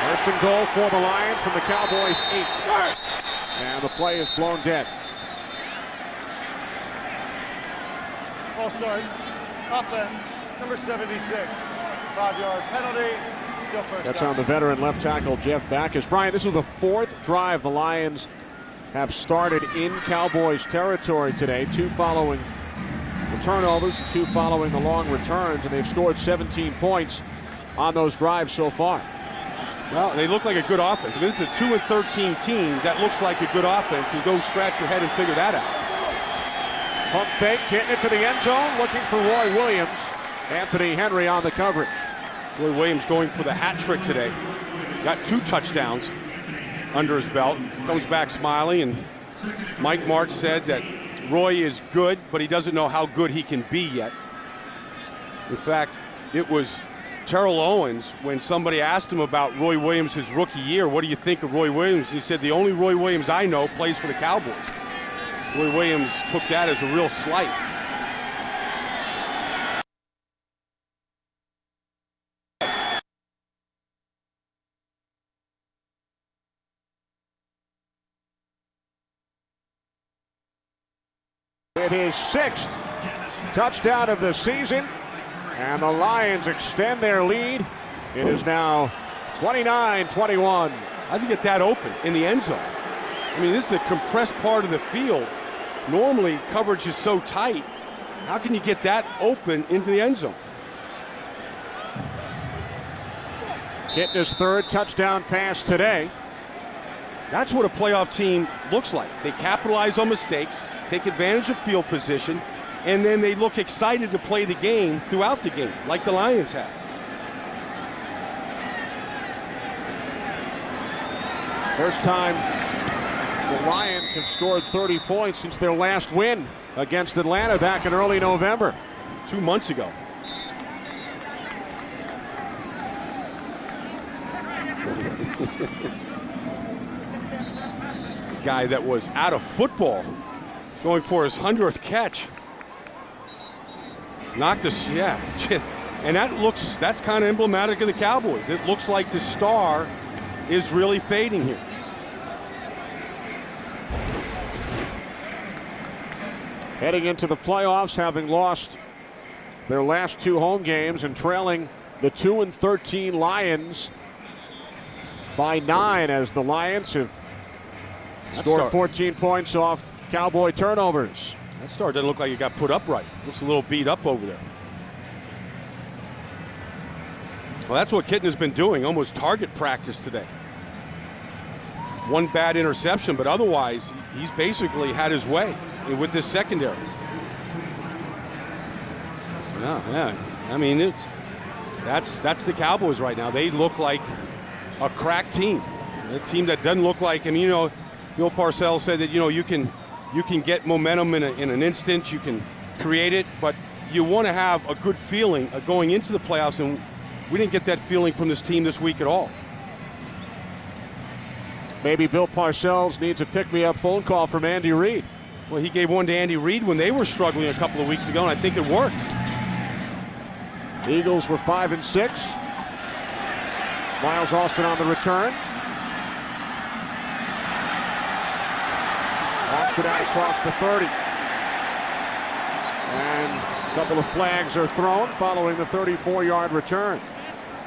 First and goal for the Lions from the Cowboys' 8. And the play is blown dead. Ball starts. Offense, number 76. 5-yard penalty. Still first That's down. on the veteran left tackle, Jeff Backus. Brian, this is the 4th drive the Lions have started in Cowboys territory today. 2 following the turnovers, 2 following the long returns, and they've scored 17 points on those drives so far. Well, they look like a good offense. This is a 2-13 team that looks like a good offense, and go scratch your head and figure that out. Pump fake, hitting it to the end zone, looking for Roy Williams. Anthony Henry on the coverage. Roy Williams going for the hat trick today. Got 2 touchdowns under his belt. Comes back smiling, and Mike Martz said that Roy is good, but he doesn't know how good he can be yet. In fact, it was Terrell Owens, when somebody asked him about Roy Williams his rookie year, what do you think of Roy Williams? He said, the only Roy Williams I know plays for the Cowboys. Roy Williams took that as a real slight. It is 6th touchdown of the season, and the Lions extend their lead. It is now 29-21. How's he get that open in the end zone? I mean, this is the compressed part of the field. Normally, coverage is so tight. How can you get that open into the end zone? Kitna's 3rd touchdown pass today. That's what a playoff team looks like. They capitalize on mistakes, take advantage of field position, and then they look excited to play the game throughout the game, like the Lions have. First time the Lions have scored 30 points since their last win against Atlanta back in early November. 2 months ago. The guy that was out of football going for his 100th catch. Knocked us, yeah. And that's kind of emblematic of the Cowboys. It looks like the star is really fading here. Heading into the playoffs, having lost their last 2 home games and trailing the 2-13 Lions by 9, as the Lions have scored 14 points off Cowboy turnovers. That star doesn't look like it got put up right. Looks a little beat up over there. Well, that's what Kitna's been doing, almost target practice today. one bad interception, but otherwise, he's basically had his way with this secondary. Yeah. I mean, that's the Cowboys right now. They look like a crack team, a team that doesn't look like. I mean, Bill Parcells said that you can get momentum in an instant. You can create it, but you want to have a good feeling going into the playoffs, and we didn't get that feeling from this team this week at all. Maybe Bill Parcells needs a pick-me-up phone call from Andy Reid. Well, he gave one to Andy Reid when they were struggling a couple of weeks ago, and I think it worked. The Eagles were 5-6. Miles Austin on the return. Austin out across the 30. And a couple of flags are thrown following the 34-yard return.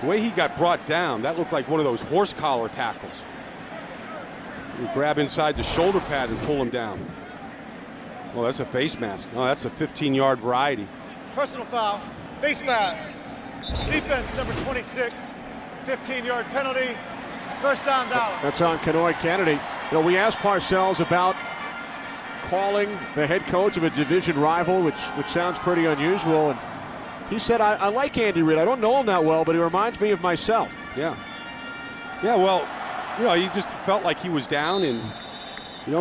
The way he got brought down, that looked like one of those horse collar tackles. You grab inside the shoulder pad and pull him down. Oh, that's a face mask. Oh, that's a 15-yard variety. Personal foul, face mask. Defense number 26, 15-yard penalty. First down, Dallas. That's on Kenoy Kennedy. We asked Parcells about calling the head coach of a division rival, which sounds pretty unusual. And he said, I like Andy Reid. I don't know him that well, but he reminds me of myself. Yeah. Yeah, well, he just felt like he was down and,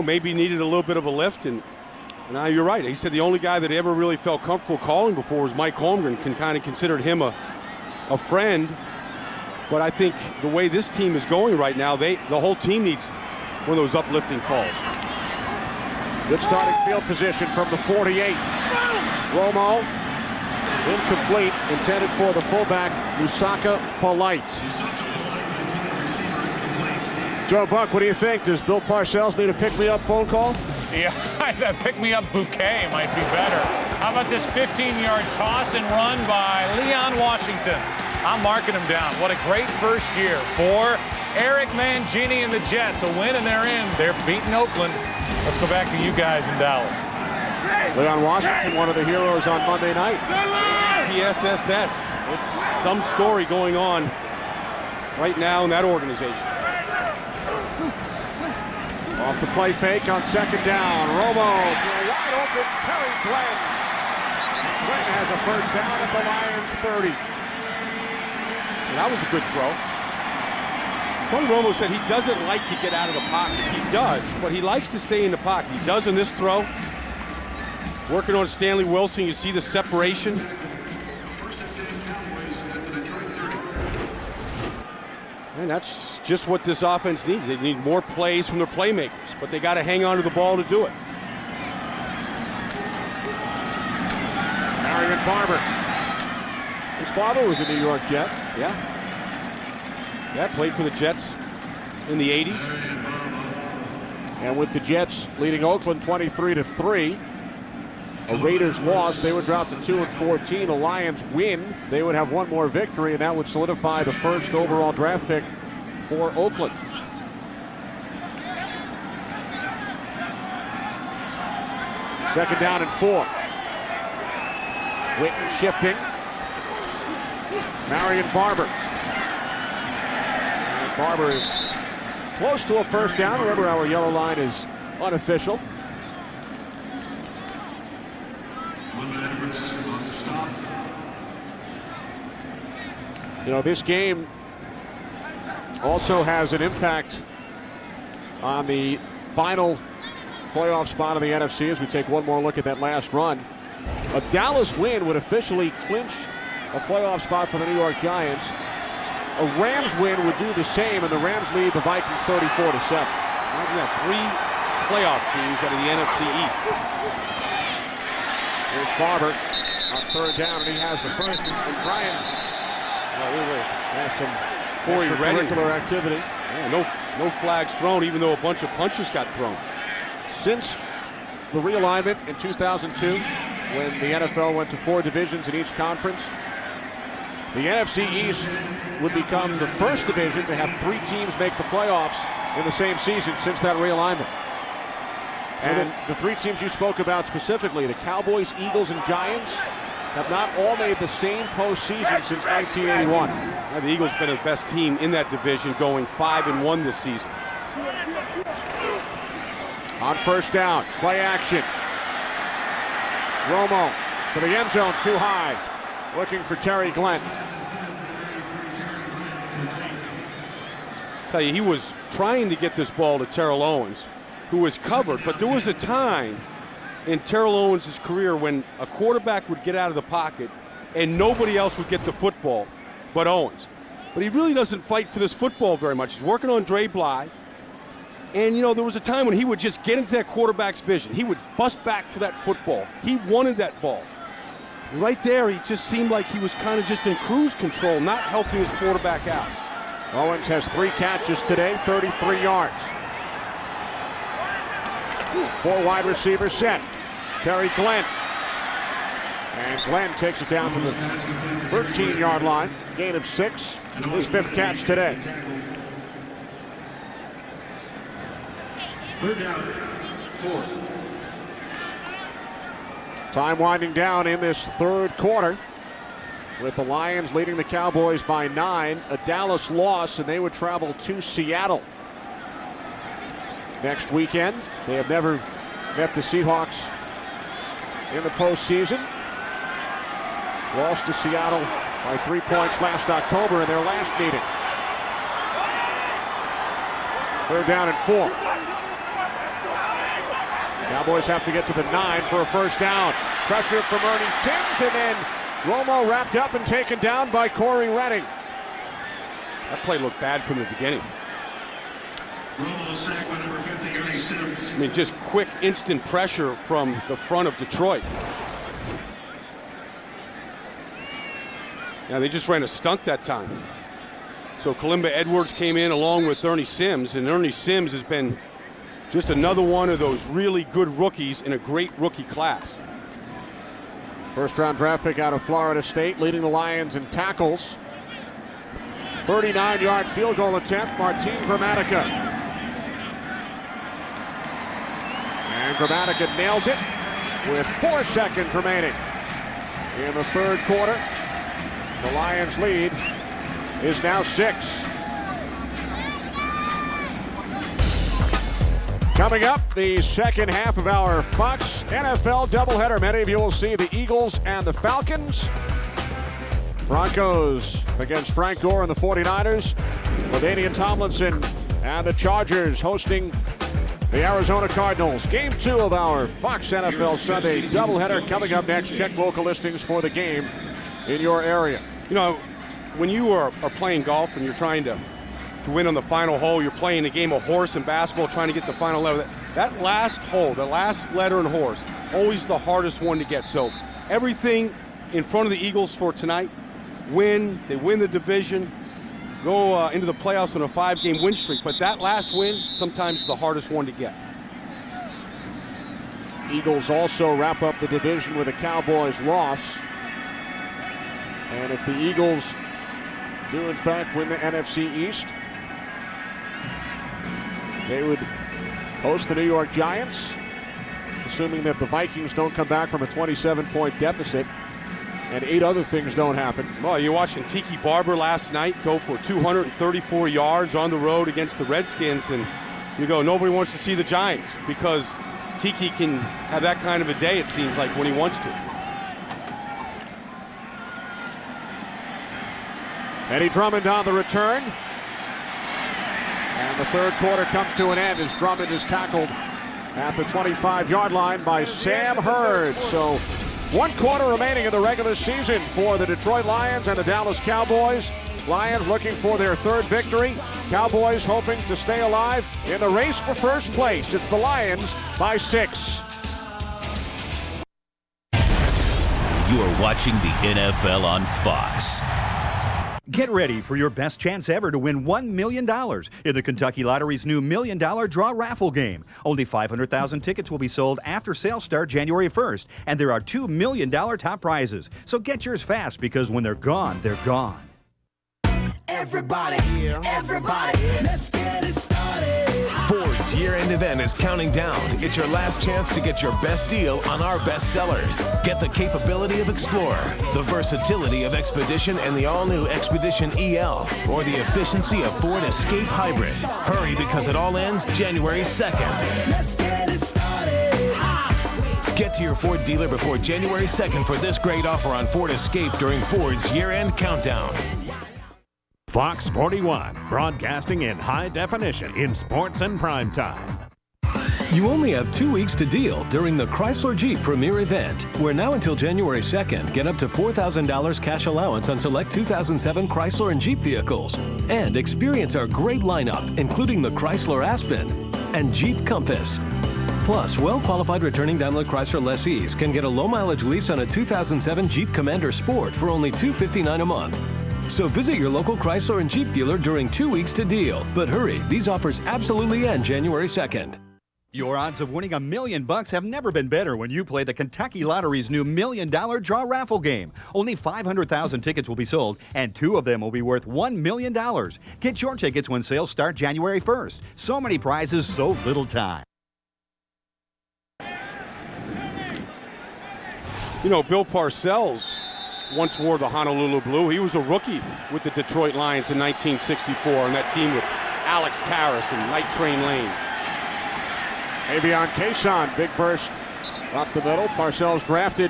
maybe needed a little bit of a lift. And now you're right. He said the only guy that he ever really felt comfortable calling before was Mike Holmgren, kind of considered him a friend. But I think the way this team is going right now, the whole team needs one of those uplifting calls. Good starting field position from the 48. Romo, incomplete, intended for the fullback, Lusaka Polite. Joe Buck, what do you think? Does Bill Parcells need a pick-me-up phone call? Yeah, that pick-me-up bouquet might be better. How about this 15-yard toss and run by Leon Washington? I'm marking him down. What a great first year for Eric Mangini and the Jets. A win and they're in. They're beating Oakland. Let's go back to you guys in Dallas. Leon Washington, one of the heroes on Monday night. TSSS. It's some story going on right now in that organization. Off the play fake on second down. Romo, wide open, Terry Glenn. Glenn has a first down at the Lions 30. And that was a good throw. Tony Romo said he doesn't like to get out of the pocket. He does, but he likes to stay in the pocket. He does in this throw. Working on Stanley Wilson, you see the separation. And that's just what this offense needs. They need more plays from their playmakers, but they got to hang on to the ball to do it. Marion Barber. His father was a New York Jet. Yeah, played for the Jets in the 80s. And with the Jets leading Oakland 23-3, a Raiders loss, they would drop to 2-14. A Lions win, they would have one more victory, and that would solidify the first overall draft pick for Oakland. Second down and 4. Witten shifting. Marion Barber. Barber is close to a first down. Remember, our yellow line is unofficial. This game also has an impact on the final playoff spot in the NFC as we take one more look at that last run. A Dallas win would officially clinch a playoff spot for the New York Giants. A Rams win would do the same, and the Rams lead the Vikings 34-7. We have 3 playoff teams out of the NFC East. Here's Barber on third down, and he has the first. And Brian has some extracurricular activity. Yeah, no flags thrown, even though a bunch of punches got thrown. Since the realignment in 2002, when the NFL went to 4 divisions in each conference, the NFC East would become the first division to have 3 teams make the playoffs in the same season since that realignment. And the 3 teams you spoke about specifically, the Cowboys, Eagles, and Giants, have not all made the same postseason since 1981. The Eagles have been the best team in that division, going 5-1 this season. On first down, play action. Romo to the end zone, too high. Looking for Terry Glenn. Tell you, he was trying to get this ball to Terrell Owens, who was covered, but there was a time in Terrell Owens' career when a quarterback would get out of the pocket and nobody else would get the football but Owens. But he really doesn't fight for this football very much. He's working on Dre Bly. And, you know, there was a time when he would just get into that quarterback's vision. He would bust back for that football. He wanted that ball. And right there, he just seemed like he was kind of just in cruise control, not helping his quarterback out. Owens has 3 catches today, 33 yards. 4 wide receivers set. Terry Glenn. And Glenn takes it down to the 13-yard line. Gain of 6. His 5th catch today. Third down, 4. Time winding down in this third quarter, with the Lions leading the Cowboys by 9. A Dallas loss, and they would travel to Seattle next weekend. They have never met the Seahawks in the postseason. Lost to Seattle by 3 points last October in their last meeting. Third down and 4. Cowboys have to get to the 9 for a first down. Pressure from Ernie Sims, and then Romo wrapped up and taken down by Corey Redding. That play looked bad from the beginning. Romo sacked by number 50, Ernie Sims. I mean, just quick, instant pressure from the front of Detroit. Now, they just ran a stunt that time. So Kalimba Edwards came in along with Ernie Sims, and Ernie Sims has been just another one of those really good rookies in a great rookie class. First-round draft pick out of Florida State, leading the Lions in tackles. 39-yard field goal attempt, Martin Gramatica. And Gramatica nails it with 4 seconds remaining in the third quarter. The Lions' lead is now 6. Coming up, the second half of our Fox NFL doubleheader. Many of you will see the Eagles and the Falcons. Broncos against Frank Gore and the 49ers. LaDainian Tomlinson and the Chargers hosting the Arizona Cardinals. Game 2 of our Fox NFL Sunday doubleheader coming up next. Check local listings for the game in your area. You know, when you are playing golf and you're trying to win on the final hole, you're playing a game of horse and basketball, trying to get the final letter. That last hole, the last letter in horse, always the hardest one to get. So everything in front of the Eagles for tonight, they win the division, go into the playoffs on a 5-game win streak. But that last win, sometimes the hardest one to get. Eagles also wrap up the division with a Cowboys loss. And if the Eagles do in fact win the NFC East, they would host the New York Giants, assuming that the Vikings don't come back from a 27-point deficit and 8 other things don't happen. Well, you're watching Tiki Barber last night go for 234 yards on the road against the Redskins, and you go, nobody wants to see the Giants because Tiki can have that kind of a day, it seems like, when he wants to. Eddie Drummond on the return. And the third quarter comes to an end as Drummond is tackled at the 25-yard line by Sam Hurd. So 1 quarter remaining in the regular season for the Detroit Lions and the Dallas Cowboys. Lions looking for their 3rd victory. Cowboys hoping to stay alive in the race for first place. It's the Lions by 6. You are watching the NFL on Fox. Get ready for your best chance ever to win $1 million in the Kentucky Lottery's new $1 Million Draw Raffle game. Only 500,000 tickets will be sold after sales start January 1st, and there are $2 million top prizes. So get yours fast, because when they're gone, they're gone. Everybody, let's get it started. For Ford's year-end event is counting down. It's your last chance to get your best deal on our best sellers. Get the capability of Explorer, the versatility of Expedition and the all-new Expedition EL, or the efficiency of Ford Escape Hybrid. Hurry, because it all ends January 2nd. Let's get it started. Get to your Ford dealer before January 2nd for this great offer on Ford Escape during Ford's year-end countdown. Fox 41, broadcasting in high definition in sports and prime time. You only have 2 weeks to deal during the Chrysler Jeep Premier event, where now until January 2nd, get up to $4,000 cash allowance on select 2007 Chrysler and Jeep vehicles. And experience our great lineup, including the Chrysler Aspen and Jeep Compass. Plus, well-qualified returning Daimler Chrysler lessees can get a low-mileage lease on a 2007 Jeep Commander Sport for only $259 a month. So visit your local Chrysler and Jeep dealer during 2 weeks to deal. But hurry, these offers absolutely end January 2nd. Your odds of winning $1 million have never been better when you play the Kentucky Lottery's new $1 million draw raffle game. Only 500,000 tickets will be sold, and 2 of them will be worth $1 million. Get your tickets when sales start January 1st. So many prizes, so little time. You know, Bill Parcells once wore the Honolulu blue. He was a rookie with the Detroit Lions in 1964 on that team with Alex Karras and Night Train Lane. Maybe on Cason, big burst up the middle. Parcells drafted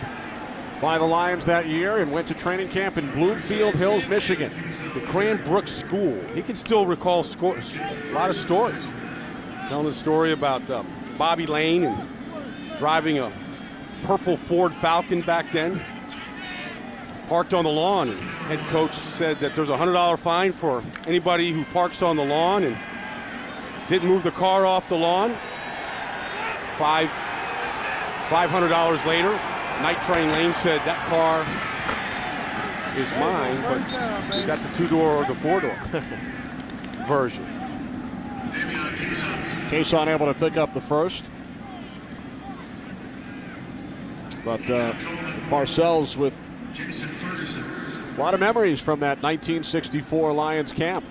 by the Lions that year and went to training camp in Bloomfield Hills, Michigan. The Cranbrook School. He can still recall a lot of stories. Telling a story about Bobby Lane and driving a purple Ford Falcon back then. Parked on the lawn, and head coach said that there's a $100 fine for anybody who parks on the lawn and didn't move the car off the lawn. $500 later, Night Train Lane said that car is mine, but is that the 2-door or the 4-door version? Cason able to pick up the first. But Parcells with a lot of memories from that 1964 Lions camp.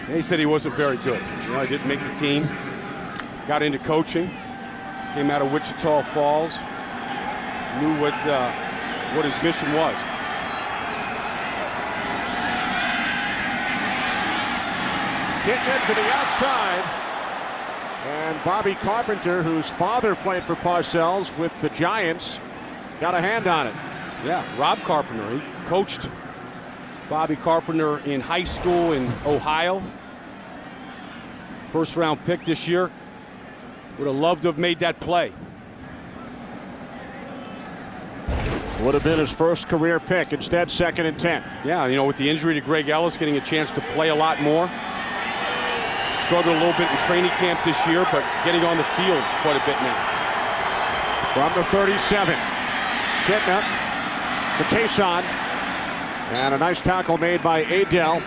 And he said he wasn't very good. You know, he didn't make the team. Got into coaching. Came out of Wichita Falls. Knew what his mission was. Kitna to the outside. And Bobby Carpenter, whose father played for Parcells with the Giants, got a hand on it. Yeah, Rob Carpenter. He coached Bobby Carpenter in high school in Ohio. First round pick this year. Would have loved to have made that play. Would have been his first career pick. Instead, 2nd and 10. Yeah, you know, with the injury to Greg Ellis, getting a chance to play a lot more. Struggled a little bit in training camp this year, but getting on the field quite a bit now. From the 37. Kitna to Cason, and a nice tackle made by Adel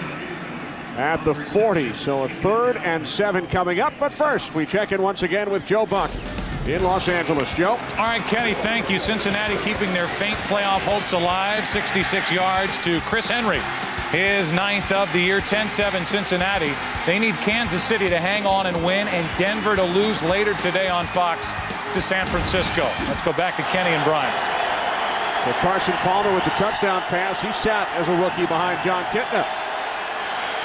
at the 40. So a 3rd and 7 coming up. But first, we check in once again with Joe Buck in Los Angeles. Joe. All right, Kenny, thank you. Cincinnati keeping their faint playoff hopes alive. 66 yards to Chris Henry. His 9th of the year, 10-7 Cincinnati. They need Kansas City to hang on and win, and Denver to lose later today on Fox to San Francisco. Let's go back to Kenny and Brian. So Carson Palmer with the touchdown pass. He sat as a rookie behind Jon Kitna.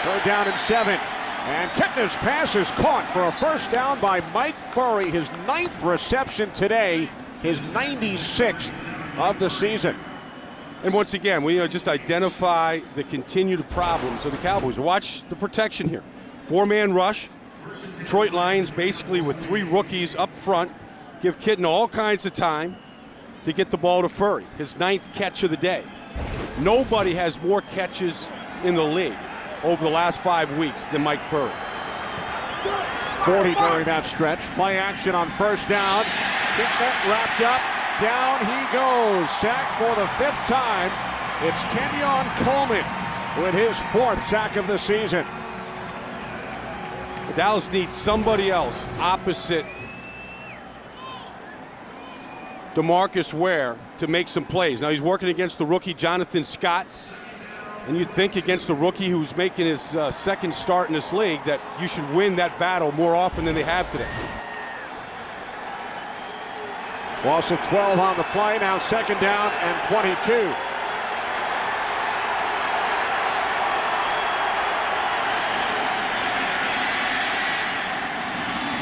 3rd down and 7. And Kitna's pass is caught for a first down by Mike Furrey. His 9th reception today, his 96th of the season. And once again, we just identify the continued problems of the Cowboys. Watch the protection here. 4-man rush. Detroit Lions basically with 3 rookies up front. Give Kitna all kinds of time to get the ball to Furrey, his 9th catch of the day. Nobody has more catches in the league over the last 5 weeks than Mike Furrey. 40 during that stretch. Play action on first down. Kitna wrapped up. Down he goes. Sack for the 5th time. It's Kenyon Coleman with his 4th sack of the season. Dallas needs somebody else opposite DeMarcus Ware to make some plays. Now he's working against the rookie Jonathan Scott, And you'd think against a rookie who's making his second start in this league that you should win that battle more often than they have today. Loss of 12 on the play, now second down and 22.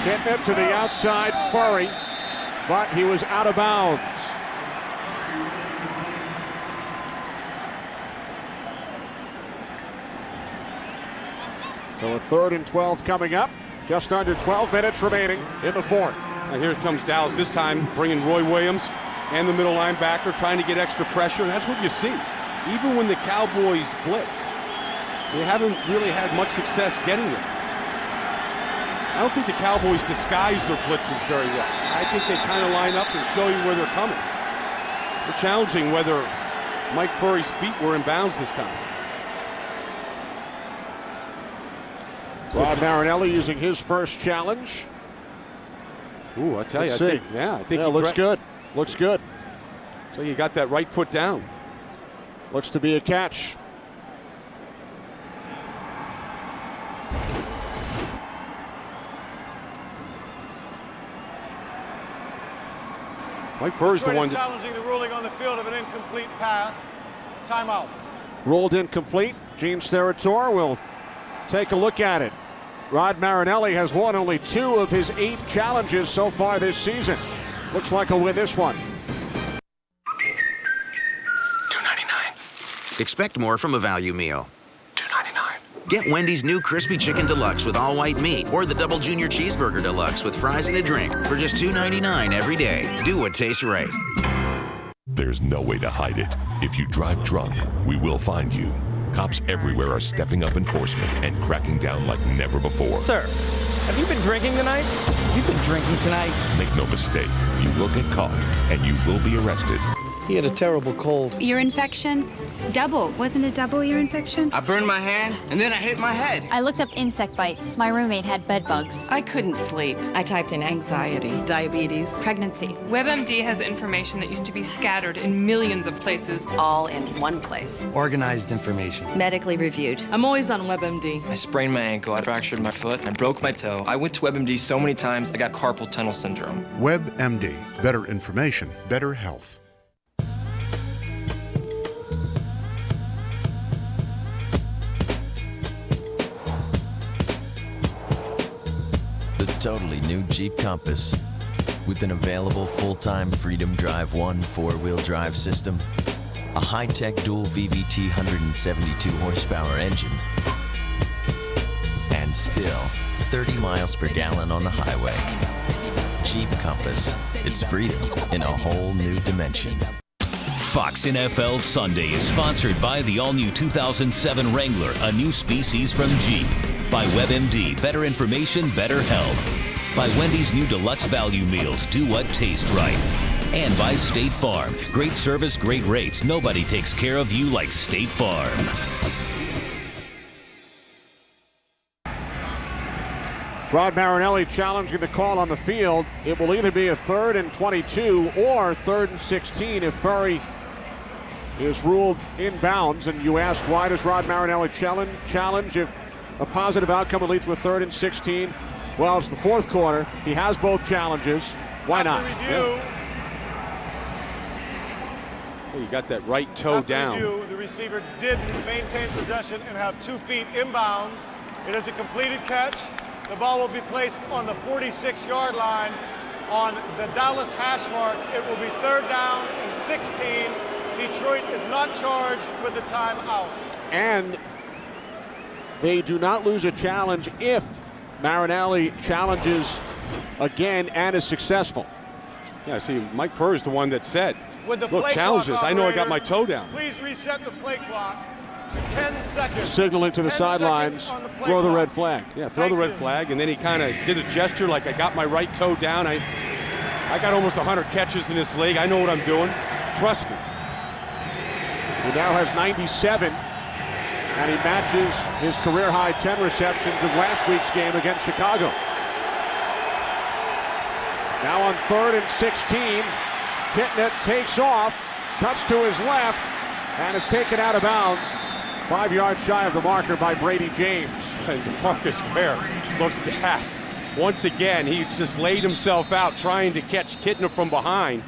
Kitna to the outside, Furrey, but he was out of bounds. So a 3rd and 12 coming up. Just under 12 minutes remaining in the fourth. Now here comes Dallas this time, bringing Roy Williams and the middle linebacker, trying to get extra pressure. And that's what you see. Even when the Cowboys blitz, they haven't really had much success getting it. I don't think the Cowboys disguise their blitzes very well. I think they kind of line up and show you where they're coming. They're challenging whether Mike Furrey's feet were in bounds this time. Rod Marinelli using his first challenge. Ooh, I tell you, I think looks good. Looks good. So you got that right foot down. Looks to be a catch. Mike Furrey's the one that's challenging the ruling on the field of an incomplete pass. Timeout. Ruled incomplete. Gene Steratore will take a look at it. Rod Marinelli has won only 2 of his 8 challenges so far this season. Looks like he'll win this one. $2.99. Expect more from a value meal. $2.99. Get Wendy's new Crispy Chicken Deluxe with all white meat or the Double Junior Cheeseburger Deluxe with fries and a drink for just $2.99 every day. Do what tastes right. There's no way to hide it. If you drive drunk, we will find you. Cops everywhere are stepping up enforcement and cracking down like never before. Sir, have you been drinking tonight? You've been drinking tonight. Make no mistake, you will get caught and you will be arrested. He had a terrible cold. Ear infection? Double. Wasn't it double ear infection? I burned my hand, and then I hit my head. I looked up insect bites. My roommate had bed bugs. I couldn't sleep. I typed in anxiety, diabetes, Pregnancy. WebMD has information that used to be scattered in millions of places, all in one place. Organized information. Medically reviewed. I'm always on WebMD. I sprained my ankle, I fractured my foot, I broke my toe. I went to WebMD so many times, I got carpal tunnel syndrome. WebMD. Better information, better health. Totally new Jeep Compass with an available full-time Freedom Drive 1 4-wheel drive system, a high-tech dual VVT 172 horsepower engine, and still 30 miles per gallon on the highway. Jeep Compass, it's freedom in a whole new dimension. Fox NFL Sunday is sponsored by the all-new 2007 Wrangler, a new species from Jeep. By WebMD, better information, better health. By Wendy's new deluxe value meals, do what tastes right. And by State Farm, great service, great rates. Nobody takes care of you like State Farm. Rod Marinelli challenging the call on the field. It will either be a 3rd and 22 or 3rd and 16 if Furrey is ruled in bounds. And you ask, why does Rod Marinelli challenge if a positive outcome will lead to a 3rd and 16? Well, it's the fourth quarter. He has both challenges. Why not? Review, you got that right toe down. Review, the receiver did maintain possession and have 2 feet inbounds. It is a completed catch. The ball will be placed on the 46-yard line on the Dallas hash mark. It will be 3rd down and 16. Detroit is not charged with the timeout. And they do not lose a challenge if Marinelli challenges again and is successful. Yeah, see, Mike Furrey is the one that said, With the look, play challenges. clock, I know I got operator, my toe down. Please reset the play clock to 10 seconds. Signaling to the sidelines, throw the red flag. Yeah, throw the red flag, and then he kind of did a gesture like I got my right toe down. I got almost 100 catches in this league. I know what I'm doing. Trust me. He now has 97. And he matches his career-high 10 receptions of last week's game against Chicago. Now on 3rd and 16, Kitna takes off, cuts to his left, and is taken out of bounds 5 yards shy of the marker by Brady James. And Marcus Ware looks gassed. Once again, he just laid himself out trying to catch Kitna from behind.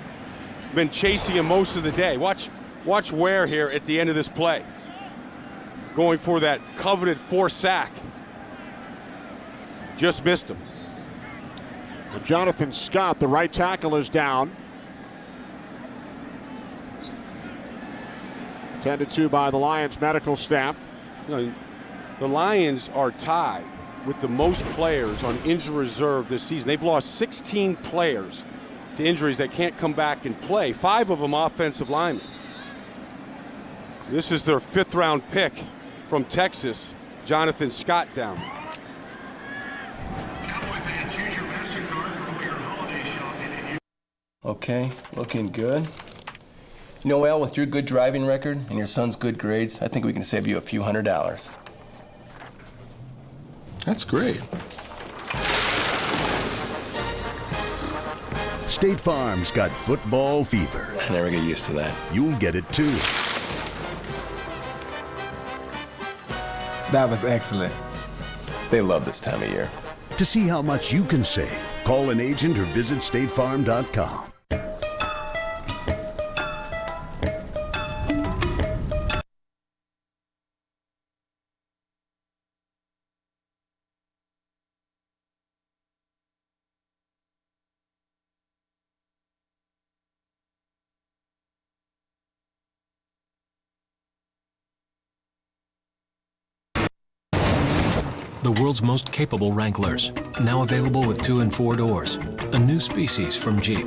Been chasing him most of the day. Watch Ware here at the end of this play. Going for that coveted forced sack. Just missed him. And Jonathan Scott, the right tackle, is down. Tended to by the Lions medical staff. You know, the Lions are tied with the most players on injury reserve this season. They've lost 16 players to injuries that can't come back and play. 5 of them offensive linemen. This is their 5th round pick from Texas, Jonathan Scott, down. Okay, looking good. You know, Al, with your good driving record and your son's good grades, I think we can save you a few $100s. That's great. State Farm's got football fever. I never get used to that. You'll get it too. That was excellent. They love this time of year. To see how much you can save, call an agent or visit statefarm.com. The world's most capable Wranglers, now available with 2 and 4 doors. A new species from Jeep.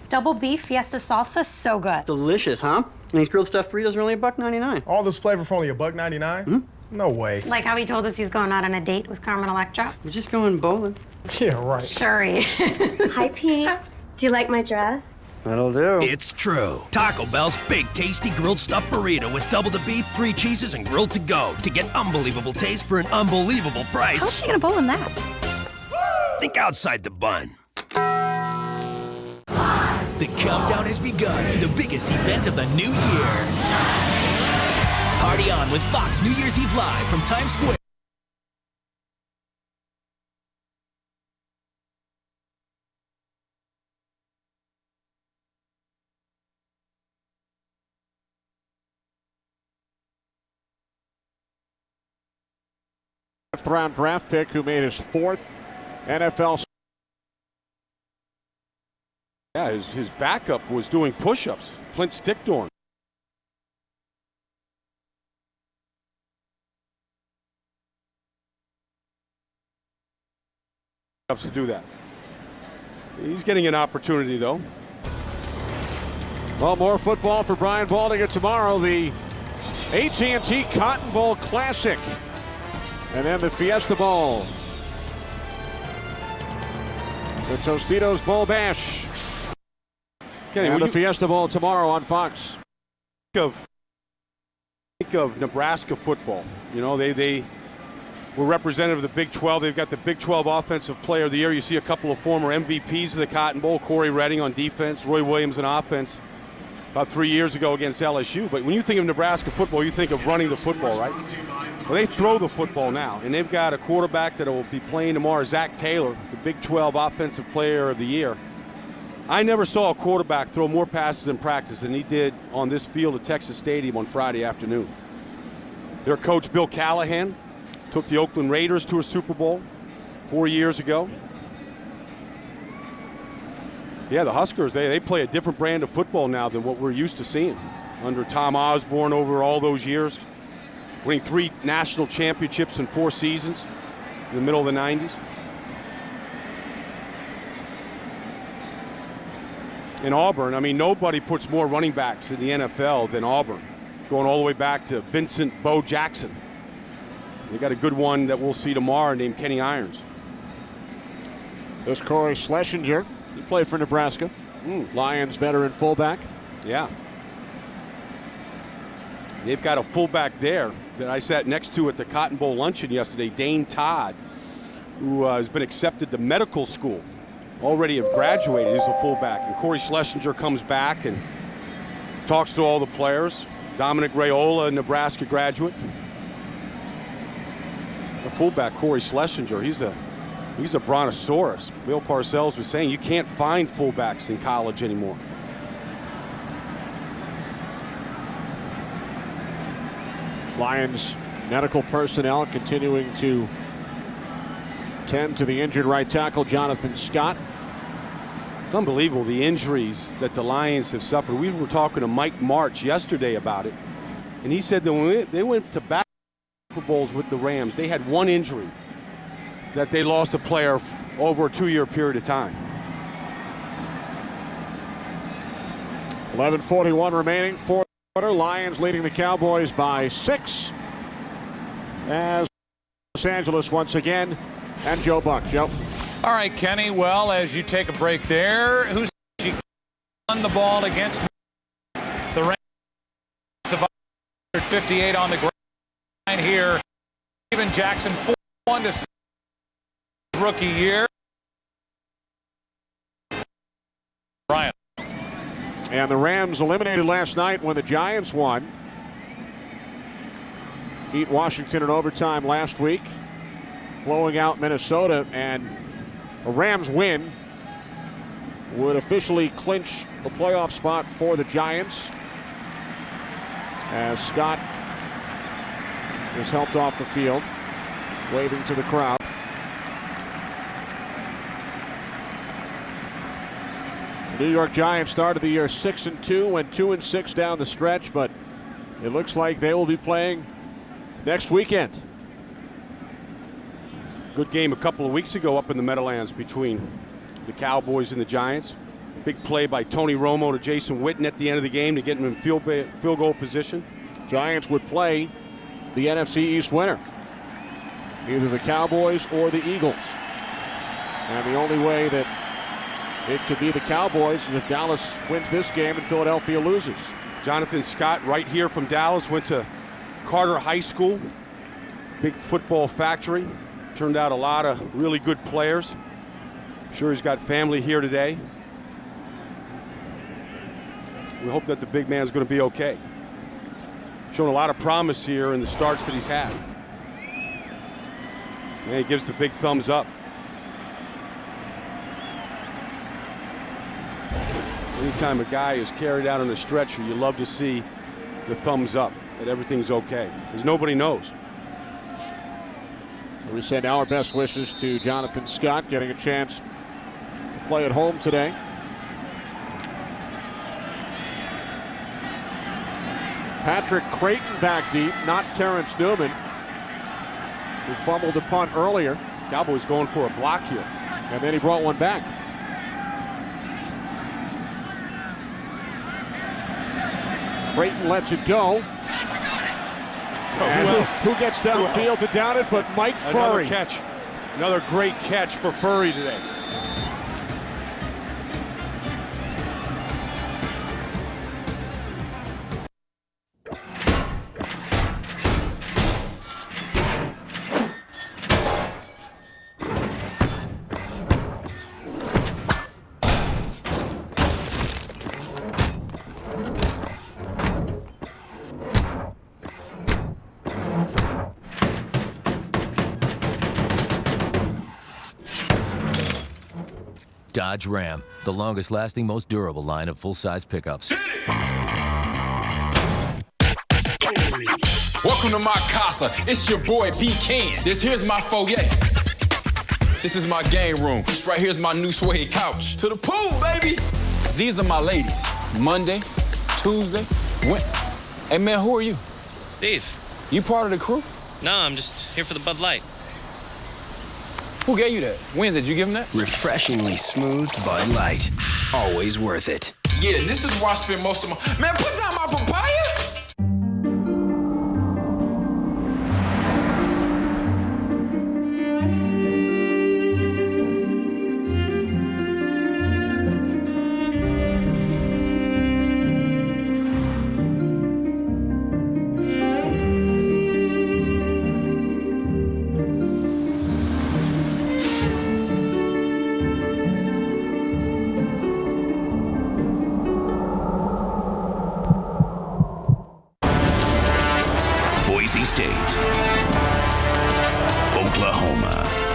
Double beef fiesta salsa, so good. Delicious, huh? And these grilled stuffed burritos are only $1.99. All this flavor for only $1.99? No way. Like how he told us he's going out on a date with Carmen Electra. We're just going bowling. Yeah, right. Sorry. Hi, Pete. Do you like my dress? That'll do. It's true. Taco Bell's big, tasty grilled stuffed burrito with double the beef, 3 cheeses, and grilled to go to get unbelievable taste for an unbelievable price. How's she gonna bowl in that? Think outside the bun. The countdown has begun to the biggest event of the new year. Party on with Fox New Year's Eve Live from Times Square. Round draft pick who made his 4th NFL. Yeah, his backup was doing push-ups. Clint Stickdorn. To do that. He's getting an opportunity, though. Well, more football for Brian Baldinger tomorrow. The AT&T Cotton Bowl Classic. And then the Fiesta Bowl. The Tostitos Bowl Bash. Kenny, and the Fiesta Bowl tomorrow on Fox. Think of Nebraska football. You know, they were representative of the Big 12. They've got the Big 12 Offensive Player of the Year. You see a couple of former MVPs of the Cotton Bowl. Corey Redding on defense, Roy Williams on offense about 3 years ago against LSU. But when you think of Nebraska football, you think of running the football, right? Well, they throw the football now, and they've got a quarterback that will be playing tomorrow, Zach Taylor, the Big 12 Offensive Player of the Year. I never saw a quarterback throw more passes in practice than he did on this field at Texas Stadium on Friday afternoon. Their coach, Bill Callahan, took the Oakland Raiders to a Super Bowl 4 years ago. Yeah, the Huskers, they play a different brand of football now than what we're used to seeing under Tom Osborne over all those years. Winning 3 national championships in 4 seasons in the middle of the 90s. In Auburn, I mean, nobody puts more running backs in the NFL than Auburn, going all the way back to Vincent Bo Jackson. They got a good one that we'll see tomorrow named Kenny Irons. There's Corey Schlesinger. He played for Nebraska. Lions veteran fullback. Yeah. They've got a fullback there that I sat next to at the Cotton Bowl luncheon yesterday, Dane Todd, who has been accepted to medical school. Already have graduated as a fullback. And Corey Schlesinger comes back and talks to all the players. Dominic Raiola, a Nebraska graduate. The fullback, Corey Schlesinger, he's a brontosaurus. Bill Parcells was saying you can't find fullbacks in college anymore. Lions medical personnel continuing to tend to the injured right tackle, Jonathan Scott. It's unbelievable, the injuries that the Lions have suffered. We were talking to Mike March yesterday about it, and he said that when they went to back Super Bowls with the Rams, they had one injury that they lost a player over a 2-year period of time. 11:41 remaining, fourth quarter. Lions leading the Cowboys by 6. As Los Angeles once again, and Joe Buck. Joe. All right, Kenny. Well, as you take a break there, who's on the ball against the Rams? 58 on the ground here. Steven Jackson 4-1 to rookie year. Brian. And the Rams eliminated last night when the Giants won. Beat Washington in overtime last week, blowing out Minnesota, and a Rams win would officially clinch the playoff spot for the Giants, as Scott is helped off the field, waving to the crowd. The New York Giants started the year 6-2, went 2-6 down the stretch, but it looks like they will be playing next weekend. Good game a couple of weeks ago up in the Meadowlands between the Cowboys and the Giants. Big play by Tony Romo to Jason Witten at the end of the game to get him in field goal position. Giants would play the NFC East winner, either the Cowboys or the Eagles. And the only way that it could be the Cowboys is if Dallas wins this game and Philadelphia loses. Jonathan Scott, right here from Dallas, went to Carter High School, big football factory. Turned out a lot of really good players. I'm sure he's got family here today. We hope that the big man's going to be okay. Showing a lot of promise here in the starts that he's had. And he gives the big thumbs up. Anytime a guy is carried out on a stretcher, you love to see the thumbs up, that everything's okay, because nobody knows. We send our best wishes to Jonathan Scott, getting a chance to play at home today. Patrick Crayton back deep, not Terrence Newman, who fumbled the punt earlier. Cowboys going for a block here. And then he brought one back. Crayton lets it go. And who gets downfield to down it but Mike Furrey. Another catch. Another great catch for Furrey today. Dodge Ram, the longest lasting, most durable line of full-size pickups. Welcome to my casa. It's your boy B. Ken. This here's my foyer. This is my game room. This right here's my new suede couch. To the pool, baby. These are my ladies. Monday, Tuesday, Wednesday. Hey man, who are you? Steve. You part of the crew? No, I'm just here for the Bud Light. Who gave you that? Wednesday, did you give him that? Refreshingly smooth Bud Light. Always worth it. Yeah, this is where I spend most of my... Man, put down my papaya!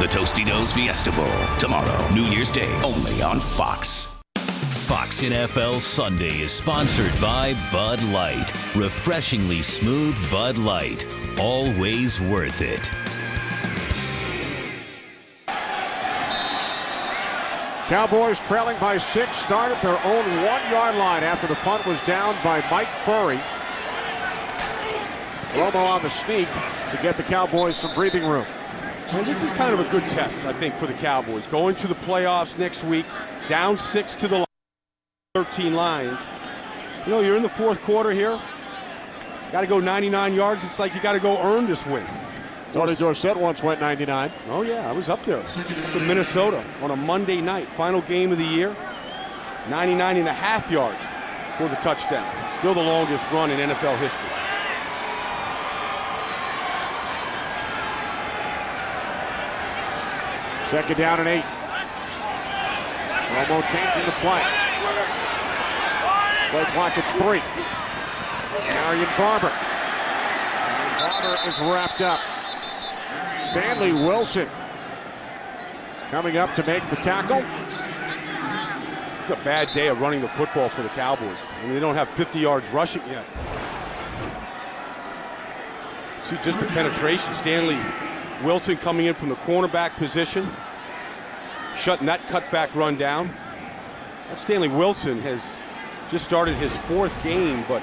The Tostitos Fiesta Bowl, tomorrow, New Year's Day, only on Fox. Fox NFL Sunday is sponsored by Bud Light. Refreshingly smooth Bud Light. Always worth it. Cowboys trailing by 6, start at their own 1-yard line after the punt was down by Mike Furrey. Romo on the sneak to get the Cowboys some breathing room. And this is kind of a good test, I think, for the Cowboys. Going to the playoffs next week, down 6 to the 13 Lions. You know, you're in the fourth quarter here. Got to go 99 yards. It's like you got to go earn this win. Tony Dorsett once went 99. Oh, yeah, I was up there to Minnesota on a Monday night, final game of the year. 99.5 yards for the touchdown. Still the longest run in NFL history. Second down and 8. Romo changing the play. Play clock at 3. Marion Barber. Barber is wrapped up. Stanley Wilson coming up to make the tackle. It's a bad day of running the football for the Cowboys. I mean, they don't have 50 yards rushing yet. See just the penetration. Stanley Wilson coming in from the cornerback position, shutting that cutback run down. That Stanley Wilson has just started his 4th game, but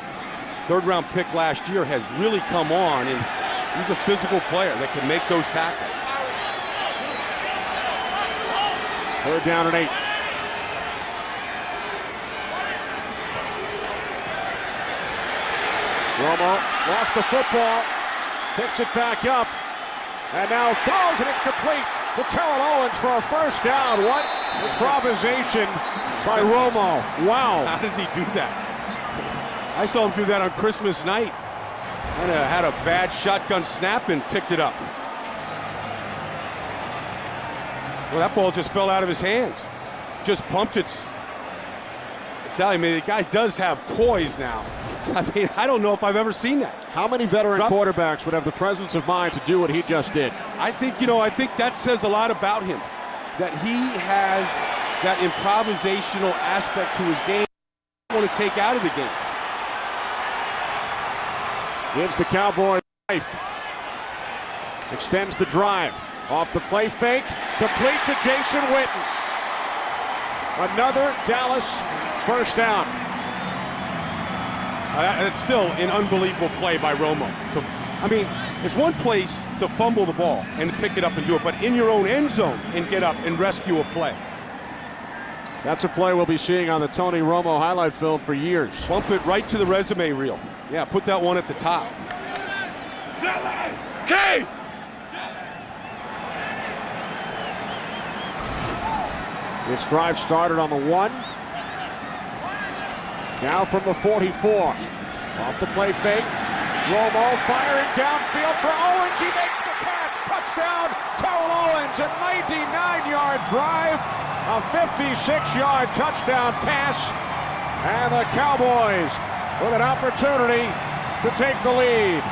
third-round pick last year has really come on, and he's a physical player that can make those tackles. Third down and 8. Romo lost the football, picks it back up, and now throws, and it's complete to Terrell Owens for a first down. What improvisation by Romo. Wow. How does he do that? I saw him do that on Christmas night. And had a bad shotgun snap and picked it up. Well, that ball just fell out of his hands. Just pumped it. I tell you, man, the guy does have poise now. I mean, I don't know if I've ever seen that. How many veteran quarterbacks would have the presence of mind to do what he just did? I think that says a lot about him. That he has that improvisational aspect to his game he want to take out of the game. Gives the Cowboy life. Extends the drive. Off the play fake. Complete to Jason Witten. Another Dallas first down. It's still an unbelievable play by Romo. I mean, it's one place to fumble the ball and pick it up and do it, but in your own end zone and get up and rescue a play. That's a play we'll be seeing on the Tony Romo highlight film for years. Bump it right to the resume reel. Yeah, put that one at the top. Okay. This drive started on the 1. Now from the 44. Off the play fake. Romo firing downfield for Owens. He makes the catch. Touchdown, Terrell Owens. A 99-yard drive. A 56-yard touchdown pass. And the Cowboys with an opportunity to take the lead.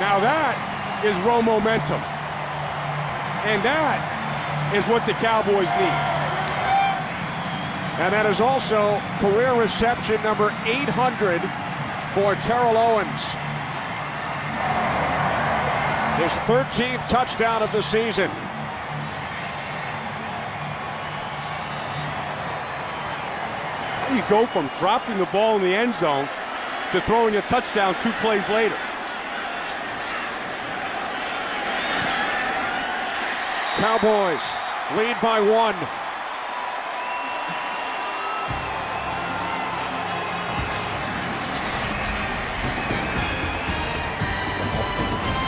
Now that is Romo momentum. And that is what the Cowboys need. And that is also career reception number 800 for Terrell Owens. His 13th touchdown of the season. You go from dropping the ball in the end zone to throwing a touchdown 2 plays later. Cowboys lead by 1.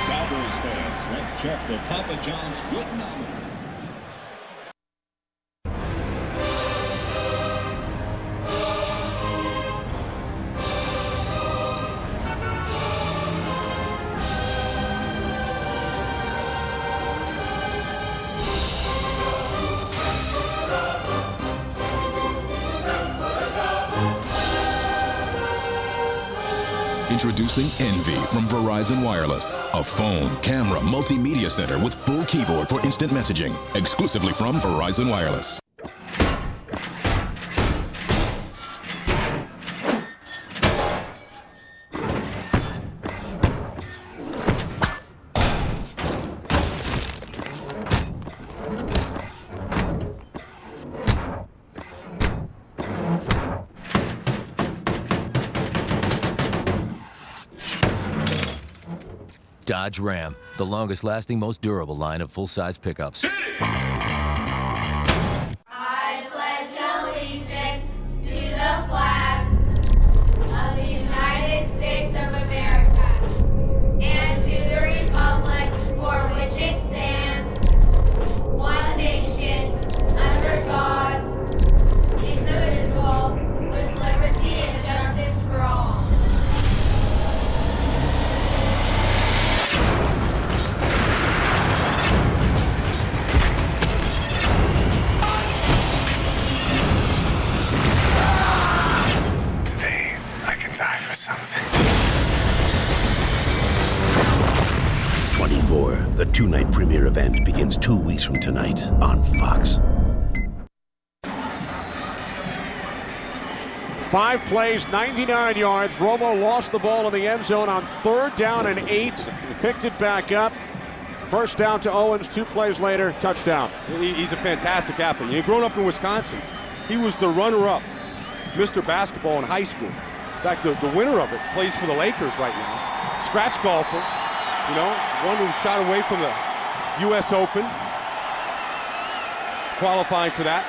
Cowboys fans, let's check the Papa John's written hour. Introducing Envy from Verizon Wireless. A phone, camera, multimedia center with full keyboard for instant messaging. Exclusively from Verizon Wireless. Dodge Ram, the longest lasting, most durable line of full-size pickups. I pledge allegiance to the flag of the United States of America and to the republic for which it stands, one nation, under God, indivisible, with liberty and justice for all. Today, I can die for something. 24, the two-night premiere event begins 2 weeks from tonight on Fox. 5 plays, 99 yards. Romo lost the ball in the end zone on 3rd down and 8. Picked it back up. First down to Owens. 2 plays later, touchdown. He's a fantastic athlete. He's grown up in Wisconsin. He was the runner-up, Mr. Basketball in high school. In fact, the winner of it plays for the Lakers right now. Scratch golfer, you know, one who shot away from the U.S. Open. Qualifying for that.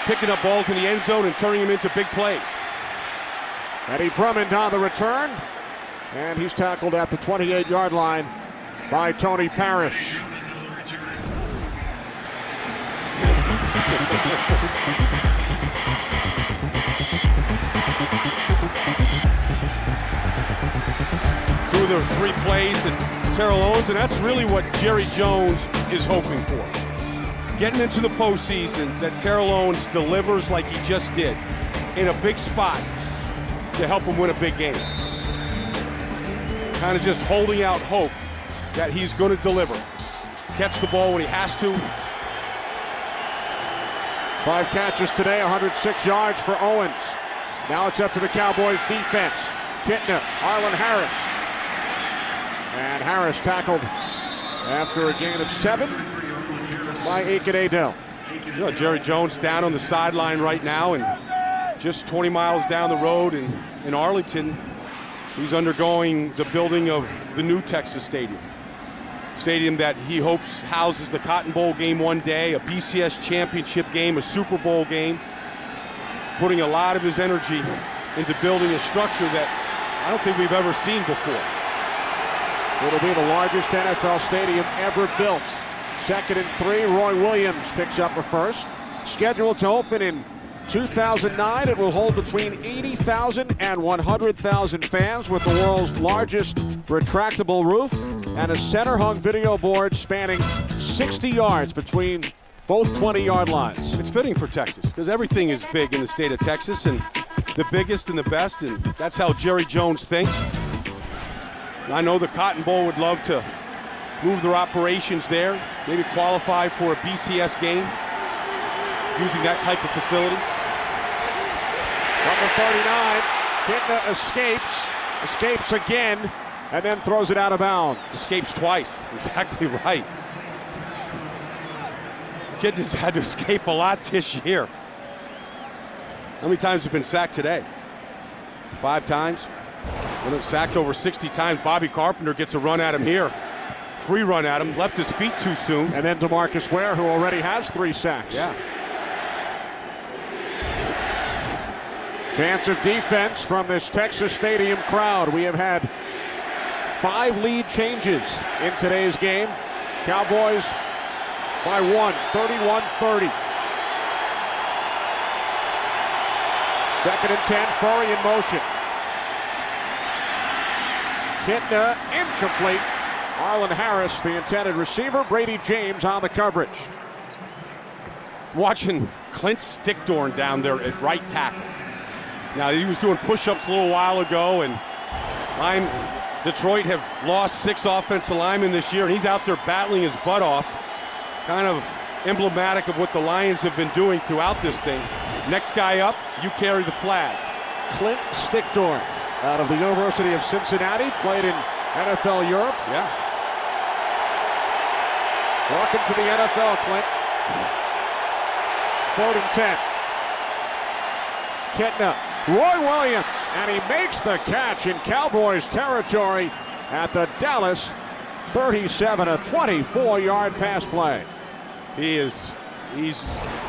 Picking up balls in the end zone and turning them into big plays. Eddie Drummond on the return. And he's tackled at the 28-yard line by Tony Parrish. Through the 3 plays to Terrell Owens, and that's really what Jerry Jones is hoping for. Getting into the postseason, that Terrell Owens delivers like he just did in a big spot to help him win a big game. Kind of just holding out hope that he's going to deliver. Catch the ball when he has to. 5 catches today, 106 yards for Owens. Now it's up to the Cowboys defense. Kitna, Arlen Harris. And Harris tackled after a gain of 7 by Aiken Adell. You know, Jerry Jones down on the sideline right now, and just 20 miles down the road in Arlington, he's undergoing the building of the new Texas Stadium. Stadium that he hopes houses the Cotton Bowl game one day, a BCS championship game, a Super Bowl game. Putting a lot of his energy into building a structure that I don't think we've ever seen before. It'll be the largest NFL stadium ever built. 2nd and 3, Roy Williams picks up a first. Scheduled to open in 2009, it will hold between 80,000 and 100,000 fans with the world's largest retractable roof and a center-hung video board spanning 60 yards between both 20-yard lines. It's fitting for Texas because everything is big in the state of Texas, and the biggest and the best, and that's how Jerry Jones thinks. I know the Cotton Bowl would love to move their operations there, maybe qualify for a BCS game using that type of facility. Number 39, Kitna escapes again, and then throws it out of bounds. Escapes twice, exactly right. Kitna's had to escape a lot this year. How many times have been sacked today? 5 times. Been sacked over 60 times. Bobby Carpenter gets a run at him here. Free run at him, left his feet too soon. And then DeMarcus Ware, who already has 3 sacks. Yeah. Chance of defense from this Texas Stadium crowd. We have had 5 lead changes in today's game. Cowboys by 1, 31-30. 2nd and 10, Furrey in motion. Kitna incomplete. Arlen Harris, the intended receiver. Brady James on the coverage. Watching Clint Stickdorn down there at right tackle. Now, he was doing push-ups a little while ago, and Detroit have lost 6 offensive linemen this year, and he's out there battling his butt off. Kind of emblematic of what the Lions have been doing throughout this thing. Next guy up, you carry the flag. Clint Stickdorn out of the University of Cincinnati, played in NFL Europe. Yeah. Welcome to the NFL, Clint. 3rd and 10. Kitna, Roy Williams, and he makes the catch in Cowboys territory at the Dallas 37, a 24-yard pass play. He's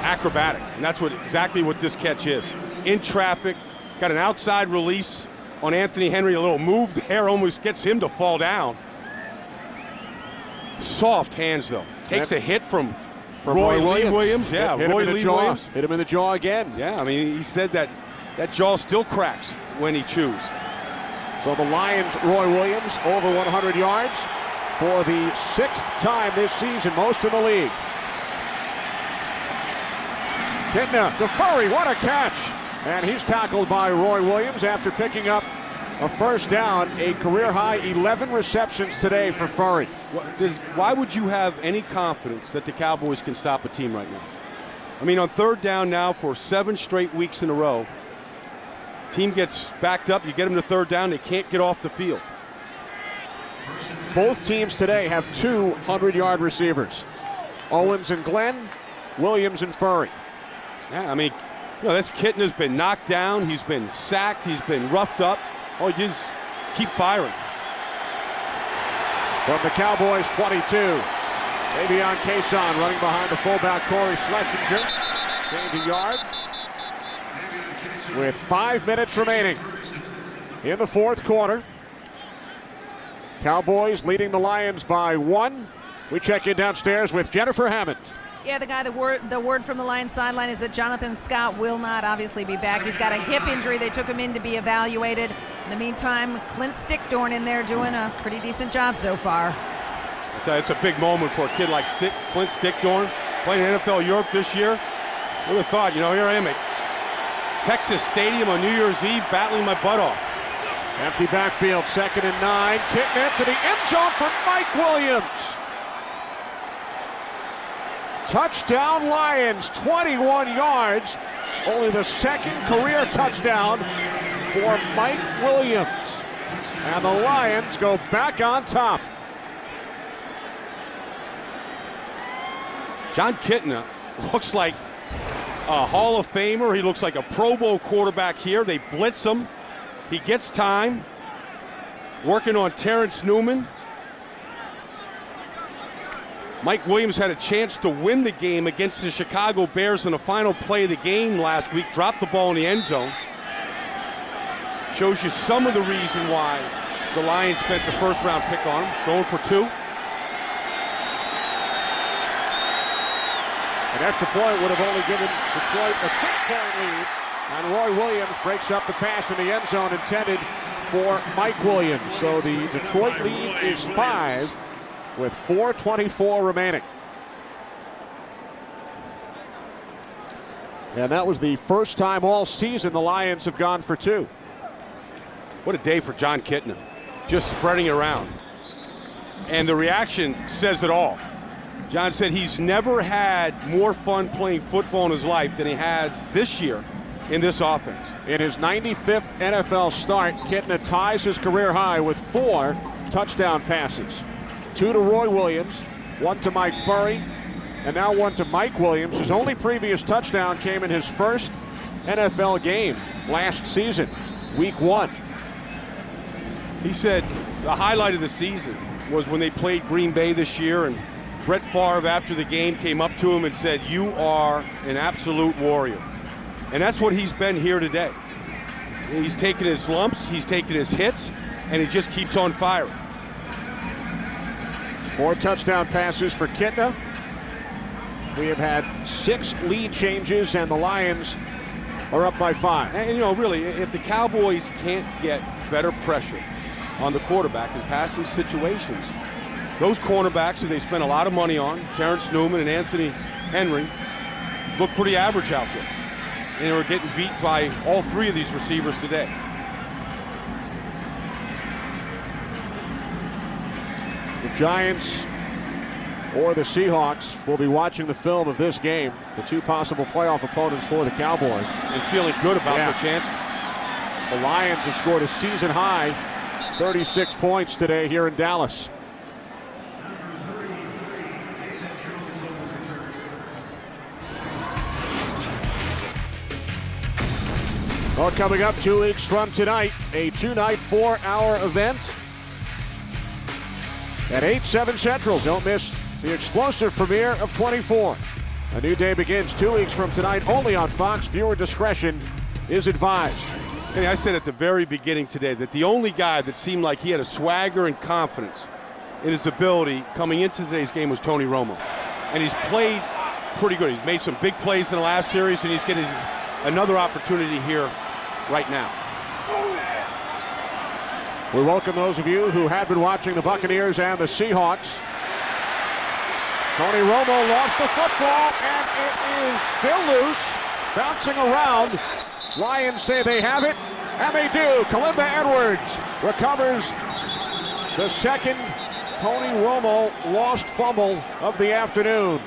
acrobatic, and that's exactly what this catch is. In traffic, got an outside release on Anthony Henry, a little move there, almost gets him to fall down. Soft hands, though. Takes a hit from Roy Williams. Yeah, hit Roy him in the Lee jaw. Williams. Hit him in the jaw again. Yeah, I mean, he said that jaw still cracks when he chews. So the Lions, Roy Williams, over 100 yards for the 6th time this season, most in the league. Kitna to Furrey, what a catch! And he's tackled by Roy Williams after picking up a first down, a career-high 11 receptions today for Furrey. Why would you have any confidence that the Cowboys can stop a team right now? I mean, on 3rd down now for 7 straight weeks in a row, team gets backed up, you get them to 3rd down, they can't get off the field. Both teams today have 2 100-yard receivers. Owens and Glenn, Williams and Furrey. Yeah, I mean, this Kitna's been knocked down, he's been sacked, he's been roughed up. Oh, you just keep firing. From the Cowboys 22, Avion Cason running behind the fullback Corey Schlesinger. Gained a yard with 5 minutes remaining in the 4th quarter. Cowboys leading the Lions by 1. We check in downstairs with Jennifer Hammond. Yeah, the word from the Lions sideline is that Jonathan Scott will not obviously be back. He's got a hip injury. They took him in to be evaluated. In the meantime, Clint Stickdorn in there doing a pretty decent job so far. It's a big moment for a kid like Clint Stickdorn, playing in NFL Europe this year. Who would have thought, here I am at Texas Stadium on New Year's Eve battling my butt off. Empty backfield, 2nd and 9. Kitna to the end zone for Mike Williams. Touchdown Lions, 21 yards. Only the 2nd career touchdown for Mike Williams. And the Lions go back on top. Jon Kitna looks like a Hall of Famer. He looks like a Pro Bowl quarterback here. They blitz him. He gets time. Working on Terrence Newman. Mike Williams had a chance to win the game against the Chicago Bears in the final play of the game last week. Dropped the ball in the end zone. Shows you some of the reason why the Lions spent the 1st round pick on him. Going for 2. An extra point would have only given Detroit a 6-point lead. And Roy Williams breaks up the pass in the end zone intended for Mike Williams. So the Detroit lead is 5 with 4:24 remaining. And that was the first time all season the Lions have gone for 2. What a day for Jon Kitna. Just spreading it around. And the reaction says it all. Jon said he's never had more fun playing football in his life than he has this year in this offense. In his 95th NFL start, Kitna ties his career high with 4 touchdown passes. 2 to Roy Williams, 1 to Mike Furrey, and now 1 to Mike Williams. His only previous touchdown came in his first NFL game last season, week 1. He said the highlight of the season was when they played Green Bay this year, and Brett Favre after the game came up to him and said, "You are an absolute warrior." And that's what he's been here today. He's taken his lumps, he's taken his hits, and he just keeps on firing. 4 touchdown passes for Kitna. We have had 6 lead changes, and the Lions are up by 5. And really, if the Cowboys can't get better pressure on the quarterback in passing situations, those cornerbacks who they spent a lot of money on, Terrence Newman and Anthony Henry, look pretty average out there. And they were getting beat by all 3 of these receivers today. Giants or the Seahawks will be watching the film of this game, the two possible playoff opponents for the Cowboys. And feeling good about their chances. The Lions have scored a season high 36 points today here in Dallas. Well, coming up 2 weeks from tonight, a 2-night, 4-hour event at 8/7 Central. Don't miss the explosive premiere of 24. A new day begins 2 weeks from tonight only on Fox. Viewer discretion is advised. And I said at the very beginning today that the only guy that seemed like he had a swagger and confidence in his ability coming into today's game was Tony Romo. And he's played pretty good. He's made some big plays in the last series, and he's getting another opportunity here right now. We welcome those of you who have been watching the Buccaneers and the Seahawks. Tony Romo lost the football, and it is still loose, bouncing around. Lions say they have it, and they do. Kalimba Edwards recovers the second Tony Romo lost fumble of the afternoon.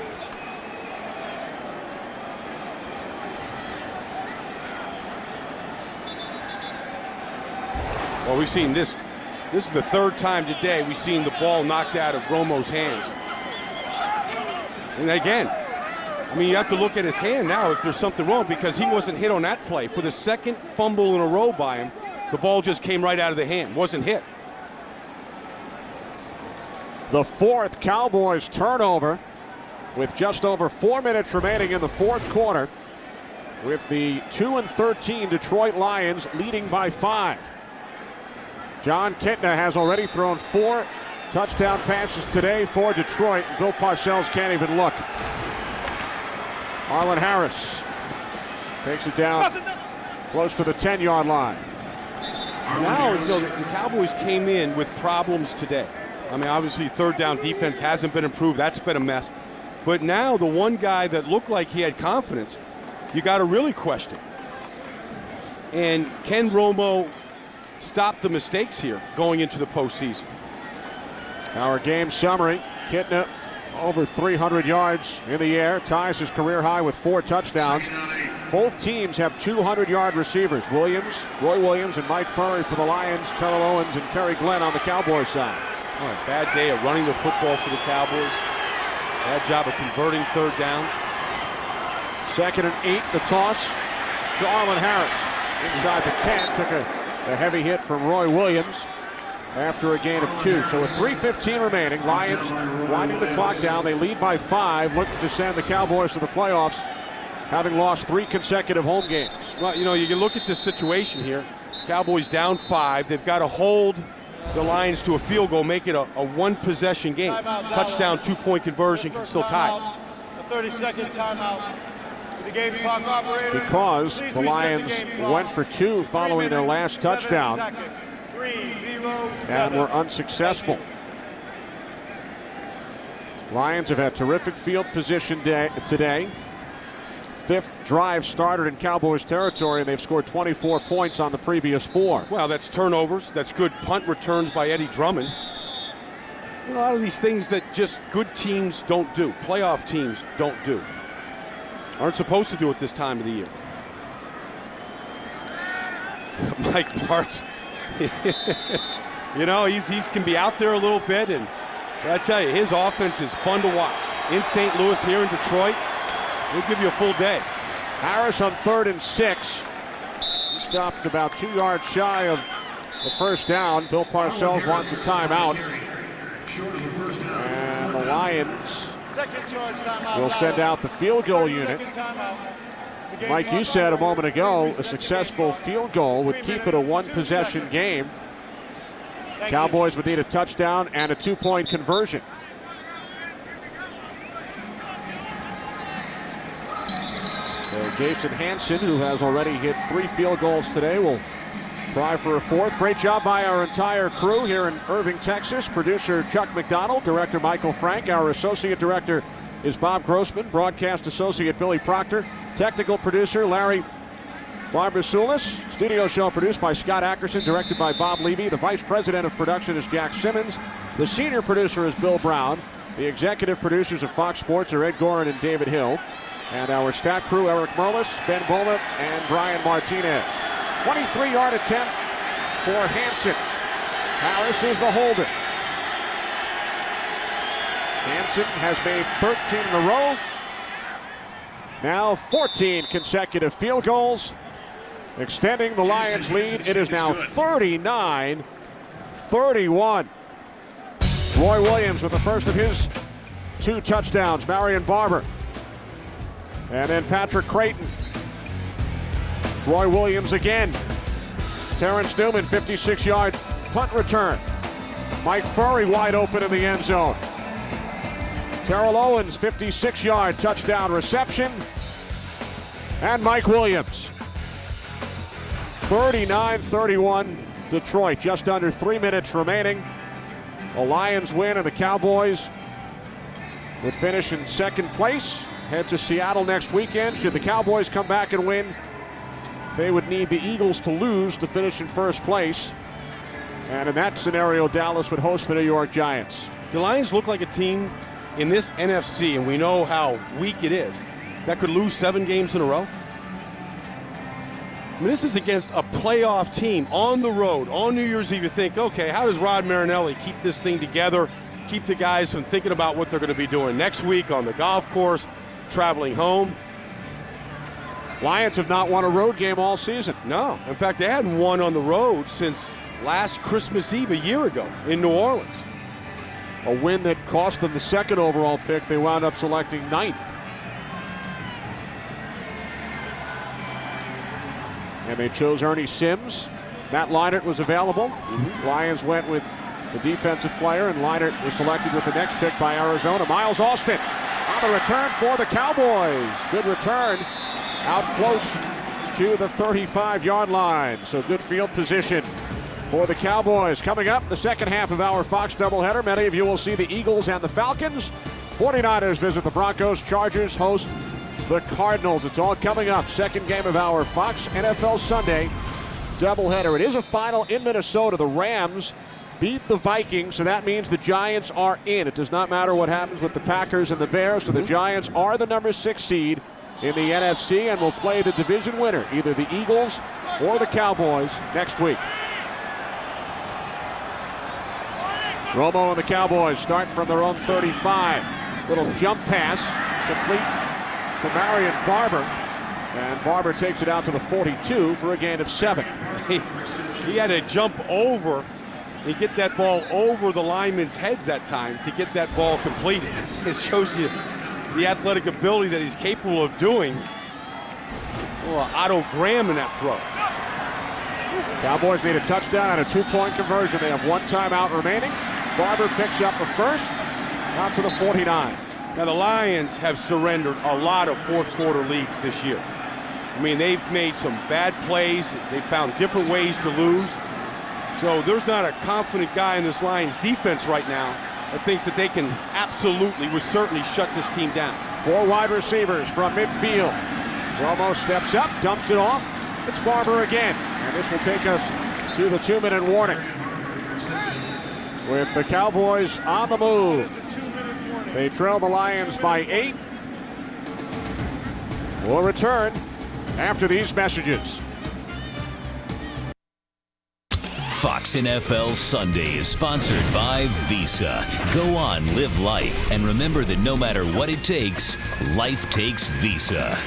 Well, we've seen this. This is the third time today we've seen the ball knocked out of Romo's hands. And again, I mean, you have to look at his hand now if there's something wrong, because he wasn't hit on that play. For the second fumble in a row by him, the ball just came right out of the hand, wasn't hit. The fourth Cowboys turnover with just over 4 minutes remaining in the fourth quarter, with the 2-13 Detroit Lions leading by 5. Jon Kitna has already thrown 4 touchdown passes today for Detroit. Bill Parcells can't even look. Marlon Harris takes it down close to the 10-yard line. Now, you know, the Cowboys came in with problems today. I mean, obviously, third down defense hasn't been improved. That's been a mess. But now the one guy that looked like he had confidence, you got to really question. And can Romo stop the mistakes here going into the postseason? Our game summary: Kitna over 300 yards in the air, ties his career high with 4 touchdowns. Both teams have 200-yard receivers. Roy Williams and Mike Furrey for the Lions, Terrell Owens and Kerry Glenn on the Cowboys side. Oh, a bad day of running the football for the Cowboys. Bad job of converting third downs. 2nd and 8, the toss to Marlon Harris. Inside the 10, took a heavy hit from Roy Williams after a gain of 2. So with 3:15 remaining, Lions winding the clock down. They lead by 5, looking to send the Cowboys to the playoffs, having lost 3 consecutive home games. Well, you know, you can look at this situation here. Cowboys down 5. They've got to hold the Lions to a field goal, make it a one-possession game. Touchdown, 2-point conversion can still tie. A 30-second timeout. The game clock operator. Because the Lions went for 2 following their last touchdown and were unsuccessful. Lions have had terrific field position today. 5th drive started in Cowboys territory, and they've scored 24 points on the previous 4. Well, that's turnovers. That's good punt returns by Eddie Drummond. You know, a lot of these things that just good teams don't do, playoff teams don't do. Aren't supposed to do it this time of the year. Mike Martz, you know, he's can be out there a little bit, and I tell you, his offense is fun to watch. In St. Louis, here in Detroit, he'll give you a full day. Harris on 3rd and 6. He stopped about 2 yards shy of the first down. Bill Parcells wants a timeout. And the Lions will send out the field goal unit. Like you said a moment ago, a successful field goal would keep it a one-possession game. Cowboys would need a touchdown and a 2-point conversion. So Jason Hanson, who has already hit 3 field goals today, will try for a 4th. Great job by our entire crew here in Irving, Texas. Producer Chuck McDonald, director Michael Frank. Our associate director is Bob Grossman. Broadcast associate Billy Proctor. Technical producer Larry Barber-Soulis. Studio show produced by Scott Ackerson, directed by Bob Levy. The vice president of production is Jack Simmons. The senior producer is Bill Brown. The executive producers of Fox Sports are Ed Gorin and David Hill. And our stat crew, Eric Merlis, Ben Bowman, and Brian Martinez. 23-yard attempt for Hanson. Harris is the holder. Hanson has made 13 in a row. Now 14 consecutive field goals, extending the Lions' lead. It is now 39-31. Roy Williams with the first of his 2 touchdowns. Marion Barber. And then Patrick Crayton. Roy Williams again. Terrence Newman, 56-yard punt return. Mike Furrey wide open in the end zone. Terrell Owens, 56-yard touchdown reception. And Mike Williams. 39-31 Detroit. Just under 3 minutes remaining. The Lions win and the Cowboys would finish in second place. Head to Seattle next weekend. Should the Cowboys come back and win, they would need the Eagles to lose to finish in first place. And in that scenario, Dallas would host the New York Giants. The Lions look like a team in this NFC, and we know how weak it is, that could lose 7 games in a row. I mean, this is against a playoff team on the road, on New Year's Eve. You think, okay, how does Rod Marinelli keep this thing together, keep the guys from thinking about what they're going to be doing next week on the golf course, traveling home? Lions have not won a road game all season. No. In fact, they hadn't won on the road since last Christmas Eve a year ago in New Orleans. A win that cost them the 2nd overall pick. They wound up selecting 9th. And they chose Ernie Sims. Matt Leinart was available. Lions went with the defensive player, and Leinart was selected with the next pick by Arizona. Miles Austin on the return for the Cowboys. Good return out close to the 35-yard line. So good field position for the Cowboys. Coming up, the second half of our Fox doubleheader. Many of you will see the Eagles and the Falcons. 49ers visit the Broncos. Chargers host the Cardinals. It's all coming up. Second game of our Fox NFL Sunday doubleheader. It is a final in Minnesota. The Rams beat the Vikings, so that means the Giants are in. It does not matter what happens with the Packers and the Bears, so the Giants are the number 6 seed in the NFC and will play the division winner, either the Eagles or the Cowboys, next week. Romo and the Cowboys start from their own 35. Little jump pass complete to Marion Barber. And Barber takes it out to the 42 for a gain of 7. He had to jump over and get that ball over the linemen's heads that time to get that ball completed. It shows you the athletic ability that he's capable of doing. Otto Graham in that throw. Cowboys need a touchdown and a 2-point conversion. They have 1 timeout remaining. Barber picks up the first, out to the 49. Now the Lions have surrendered a lot of fourth quarter leads this year. I mean, they've made some bad plays. They've found different ways to lose. So there's not a confident guy in this Lions defense right now that thinks that they can absolutely, would certainly shut this team down. 4 wide receivers from midfield. Romo steps up, dumps it off. It's Barber again. And this will take us to the 2-minute warning. With the Cowboys on the move. They trail the Lions by 8. We'll return after these messages. Fox NFL Sunday is sponsored by Visa. Go on, live life, and remember that no matter what it takes, life takes Visa.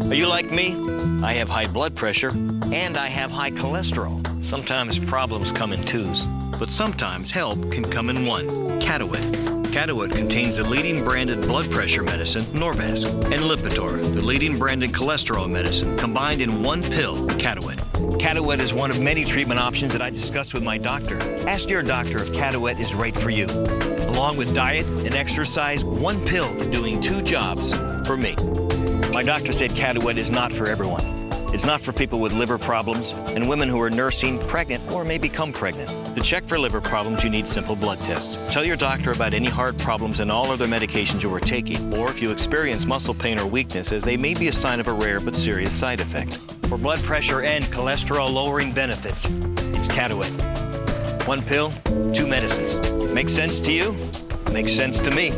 Are you like me? I have high blood pressure and I have high cholesterol. Sometimes problems come in twos, but sometimes help can come in one. Catawit. Catawit contains the leading branded blood pressure medicine, Norvasc, and Lipitor, the leading branded cholesterol medicine, combined in one pill, Catawit. Catawit is one of many treatment options that I discussed with my doctor. Ask your doctor if Catawit is right for you. Along with diet and exercise, one pill doing 2 jobs for me. My doctor said Catawit is not for everyone. It's not for people with liver problems and women who are nursing, pregnant, or may become pregnant. To check for liver problems, you need simple blood tests. Tell your doctor about any heart problems and all other medications you are taking, or if you experience muscle pain or weakness, as they may be a sign of a rare but serious side effect. For blood pressure and cholesterol-lowering benefits, it's Catawit. One pill, two medicines. Makes sense to you? Makes sense to me.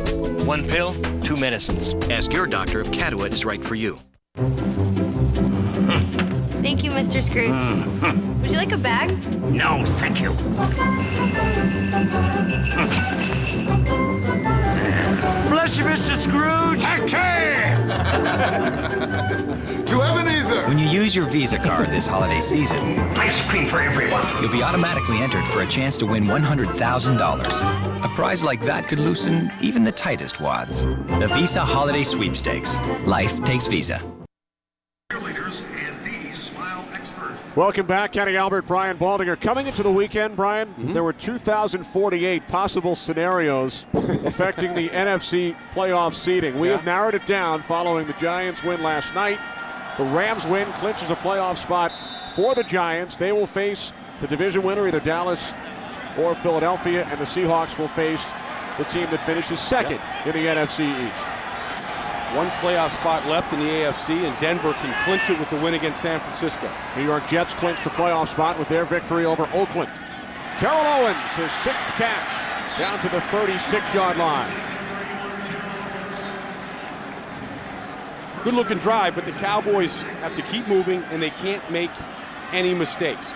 One pill, two medicines. Ask your doctor if Cowboys is right for you. Thank you, Mr. Scrooge. Would you like a bag? No, thank you. Bless you, Mr. Scrooge. To Ebenezer! When you use your Visa card this holiday season, Ice cream for everyone. you'll be automatically entered for a chance to win $100,000. A prize like that could loosen even the tightest wads. The Visa Holiday Sweepstakes. Life takes Visa. Welcome back, Kenny Albert, Brian Baldinger. Coming into the weekend, Brian, there were 2,048 possible scenarios affecting the NFC playoff seeding. We have narrowed it down following the Giants' win last night. The Rams' win clinches a playoff spot for the Giants. They will face the division winner, either Dallas or Philadelphia, and the Seahawks will face the team that finishes second in the NFC East. One playoff spot left in the AFC, and Denver can clinch it with the win against San Francisco. New York Jets clinched the playoff spot with their victory over Oakland. Terrell Owens, his 6th catch, down to the 36-yard line. Good-looking drive, but the Cowboys have to keep moving, and they can't make any mistakes.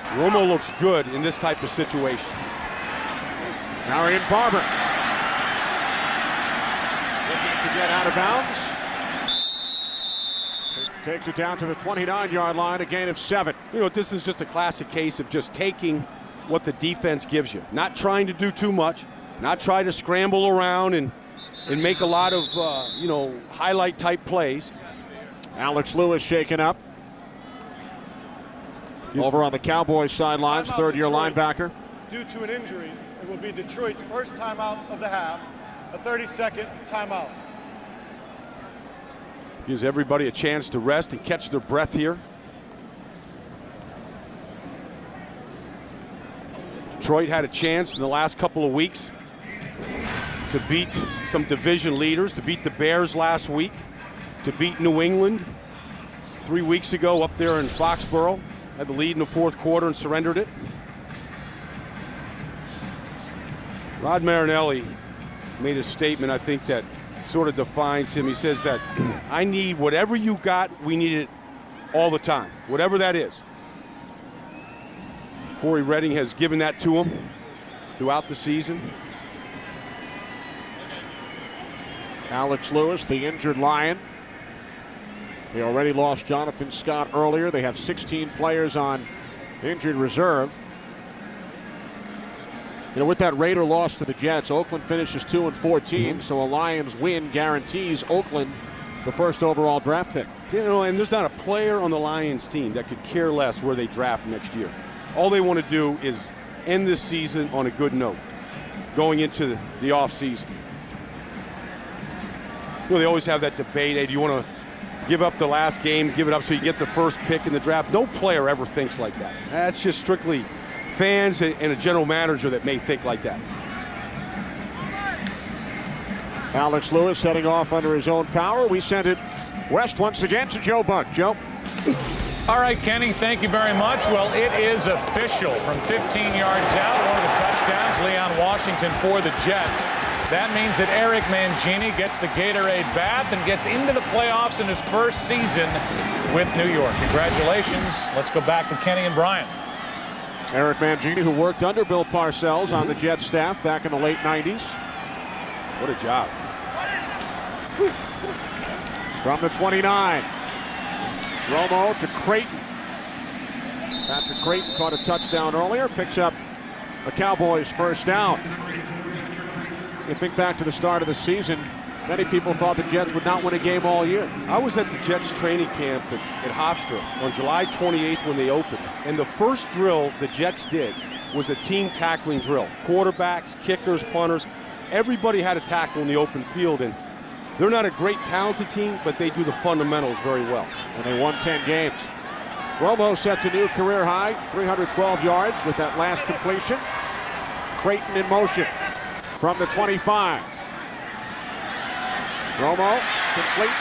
Romo looks good in this type of situation. Marion Barber. To get out of bounds. Takes it down to the 29-yard line, a gain of 7. You know, this is just a classic case of just taking what the defense gives you. Not trying to do too much, not try to scramble around and make a lot of, highlight-type plays. Alex Lewis shaken up. Over on the Cowboys sidelines, third-year linebacker. Due to an injury, it will be Detroit's first timeout of the half, a 30-second timeout. Gives everybody a chance to rest and catch their breath here. Detroit had a chance in the last couple of weeks to beat some division leaders, to beat the Bears last week, to beat New England 3 weeks ago up there in Foxborough. Had the lead in the fourth quarter and surrendered it. Rod Marinelli made a statement, I think, that sort of defines him. He says that I need whatever you got, we need it all the time, whatever that is. Corey Redding has given that to him throughout the season. Alex Lewis, the injured Lion. They already lost Jonathan Scott earlier. They have 16 players on injured reserve. You know, with that Raider loss to the Jets, Oakland finishes 2-14, so a Lions win guarantees Oakland the first overall draft pick. You know, and there's not a player on the Lions team that could care less where they draft next year. All they want to do is end this season on a good note, going into the offseason. You know, they always have that debate, hey, do you want to give up the last game, give it up so you get the first pick in the draft? No player ever thinks like that. That's just strictly fans and a general manager that may think like that. Alex Lewis heading off under his own power. We send it west once again to Joe Buck. Joe. All right, Kenny, thank you very much. Well, it is official. From 15 yards out, one of the touchdowns, Leon Washington for the Jets. That means that Eric Mangini gets the Gatorade bath and gets into the playoffs in his first season with New York. Congratulations. Let's go back to Kenny and Brian. Eric Mangini, who worked under Bill Parcells on the Jets staff back in the late 90s. What a job. From the 29. Romo to Crayton. Patrick Crayton caught a touchdown earlier, picks up a Cowboys first down. You think back to the start of the season, many people thought the Jets would not win a game all year. I was at the Jets training camp at Hofstra on July 28th when they opened. And the first drill the Jets did was a team tackling drill. Quarterbacks, kickers, punters, everybody had a tackle in the open field. And they're not a great talented team, but they do the fundamentals very well. And they won 10 games. Romo sets a new career high, 312 yards with that last completion. Crayton in motion from the 25. Romo complete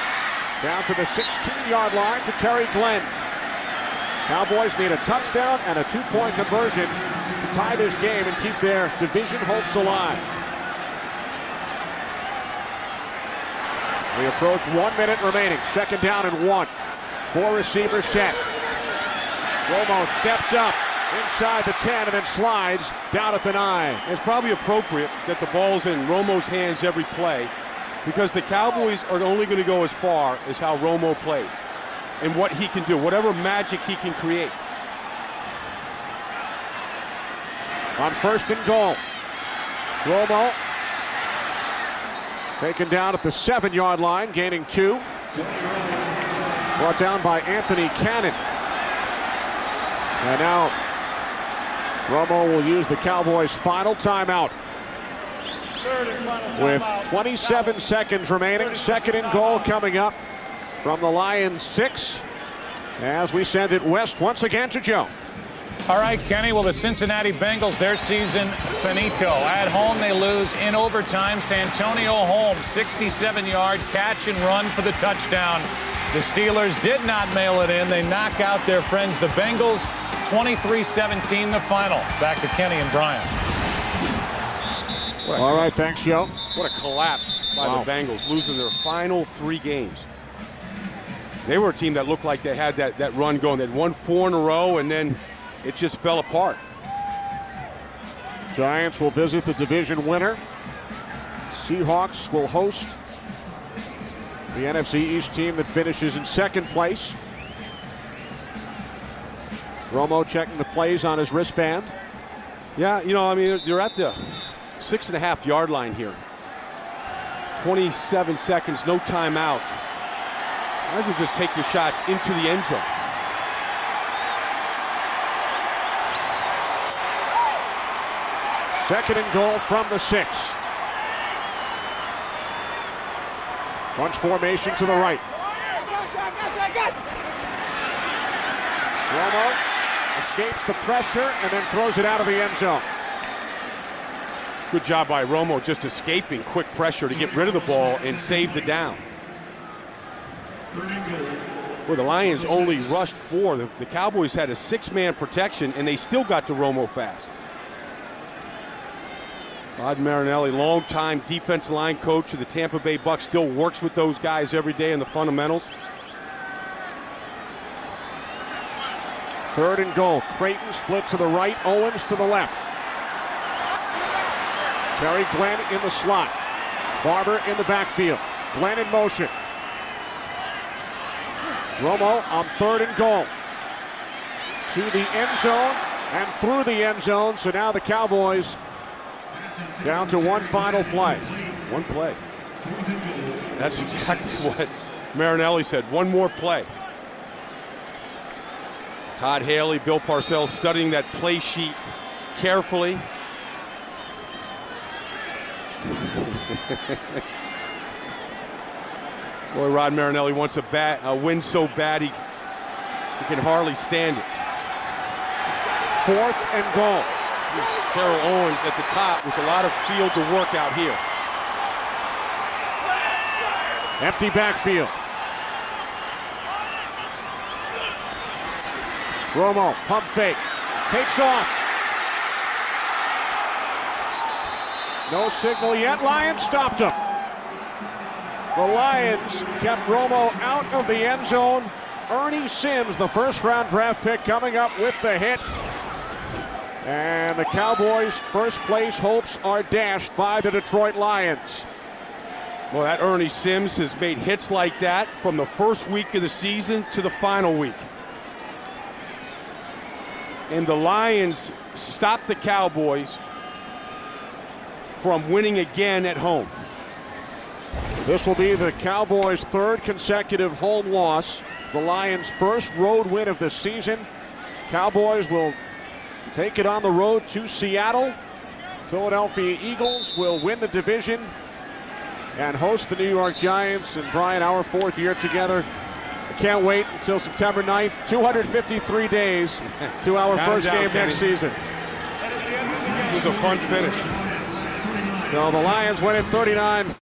down to the 16-yard line to Terry Glenn. Cowboys need a touchdown and a 2-point conversion to tie this game and keep their division hopes alive. We approach 1 minute remaining. 2nd down and 1. 4 receivers set. Romo steps up inside the 10 and then slides down at the 9. It's probably appropriate that the ball's in Romo's hands every play, because the Cowboys are only going to go as far as how Romo plays and what he can do, whatever magic he can create. On 1st and goal, Romo taken down at the 7-yard line, gaining 2. Brought down by Anthony Cannon. And now Romo will use the Cowboys' final timeout. With 27 seconds remaining, 2nd and goal coming up from the Lions 6 as we send it west once again to Joe. All right, Kenny, well, the Cincinnati Bengals, their season finito. At home, they lose in overtime. Santonio Holmes, 67-yard catch and run for the touchdown. The Steelers did not mail it in. They knock out their friends, the Bengals, 23-17, the final. Back to Kenny and Brian. All right, thanks, Joe. What a collapse by the Bengals, losing their final 3 games. They were a team that looked like they had that run going. They'd won 4 in a row, and then it just fell apart. Giants will visit the division winner. Seahawks will host the NFC East team that finishes in 2nd place. Romo checking the plays on his wristband. Yeah, you know, I mean, you're at the 6.5-yard line here. 27 seconds, no timeout. Might as well just take your shots into the end zone. Second and goal from the 6. Bunch formation to the right. Romo escapes the pressure and then throws it out of the end zone. Good job by Romo, just escaping quick pressure to get rid of the ball and save the down. Well, the Lions only rushed 4. The Cowboys had a 6-man protection, and they still got to Romo fast. Rod Marinelli, longtime defensive line coach of the Tampa Bay Bucs, still works with those guys every day in the fundamentals. 3rd and goal. Crayton split to the right, Owens to the left. Terry Glenn in the slot. Barber in the backfield. Glenn in motion. Romo on 3rd and goal. To the end zone and through the end zone. So now the Cowboys down to 1 final play. 1 play. That's exactly what Marinelli said. 1 more play. Todd Haley, Bill Parcells studying that play sheet carefully. Boy, Rod Marinelli wants a win so bad he can hardly stand it. 4th and goal. Terrell Owens at the top with a lot of field to work out here. Empty backfield. Romo, pump fake, takes off. No signal yet. Lions stopped him. The Lions kept Romo out of the end zone. Ernie Sims, the 1st-round draft pick, coming up with the hit. And the Cowboys' first-place hopes are dashed by the Detroit Lions. Well, that Ernie Sims has made hits like that from the first week of the season to the final week. And the Lions stopped the Cowboys from winning again at home. This will be the Cowboys' 3rd consecutive home loss. The Lions' first road win of the season. Cowboys will take it on the road to Seattle. Philadelphia Eagles will win the division and host the New York Giants. And Brian, our 4th year together. I can't wait until September 9th. 253 days to our first game next season. It was a fun finish. So the Lions win it 39.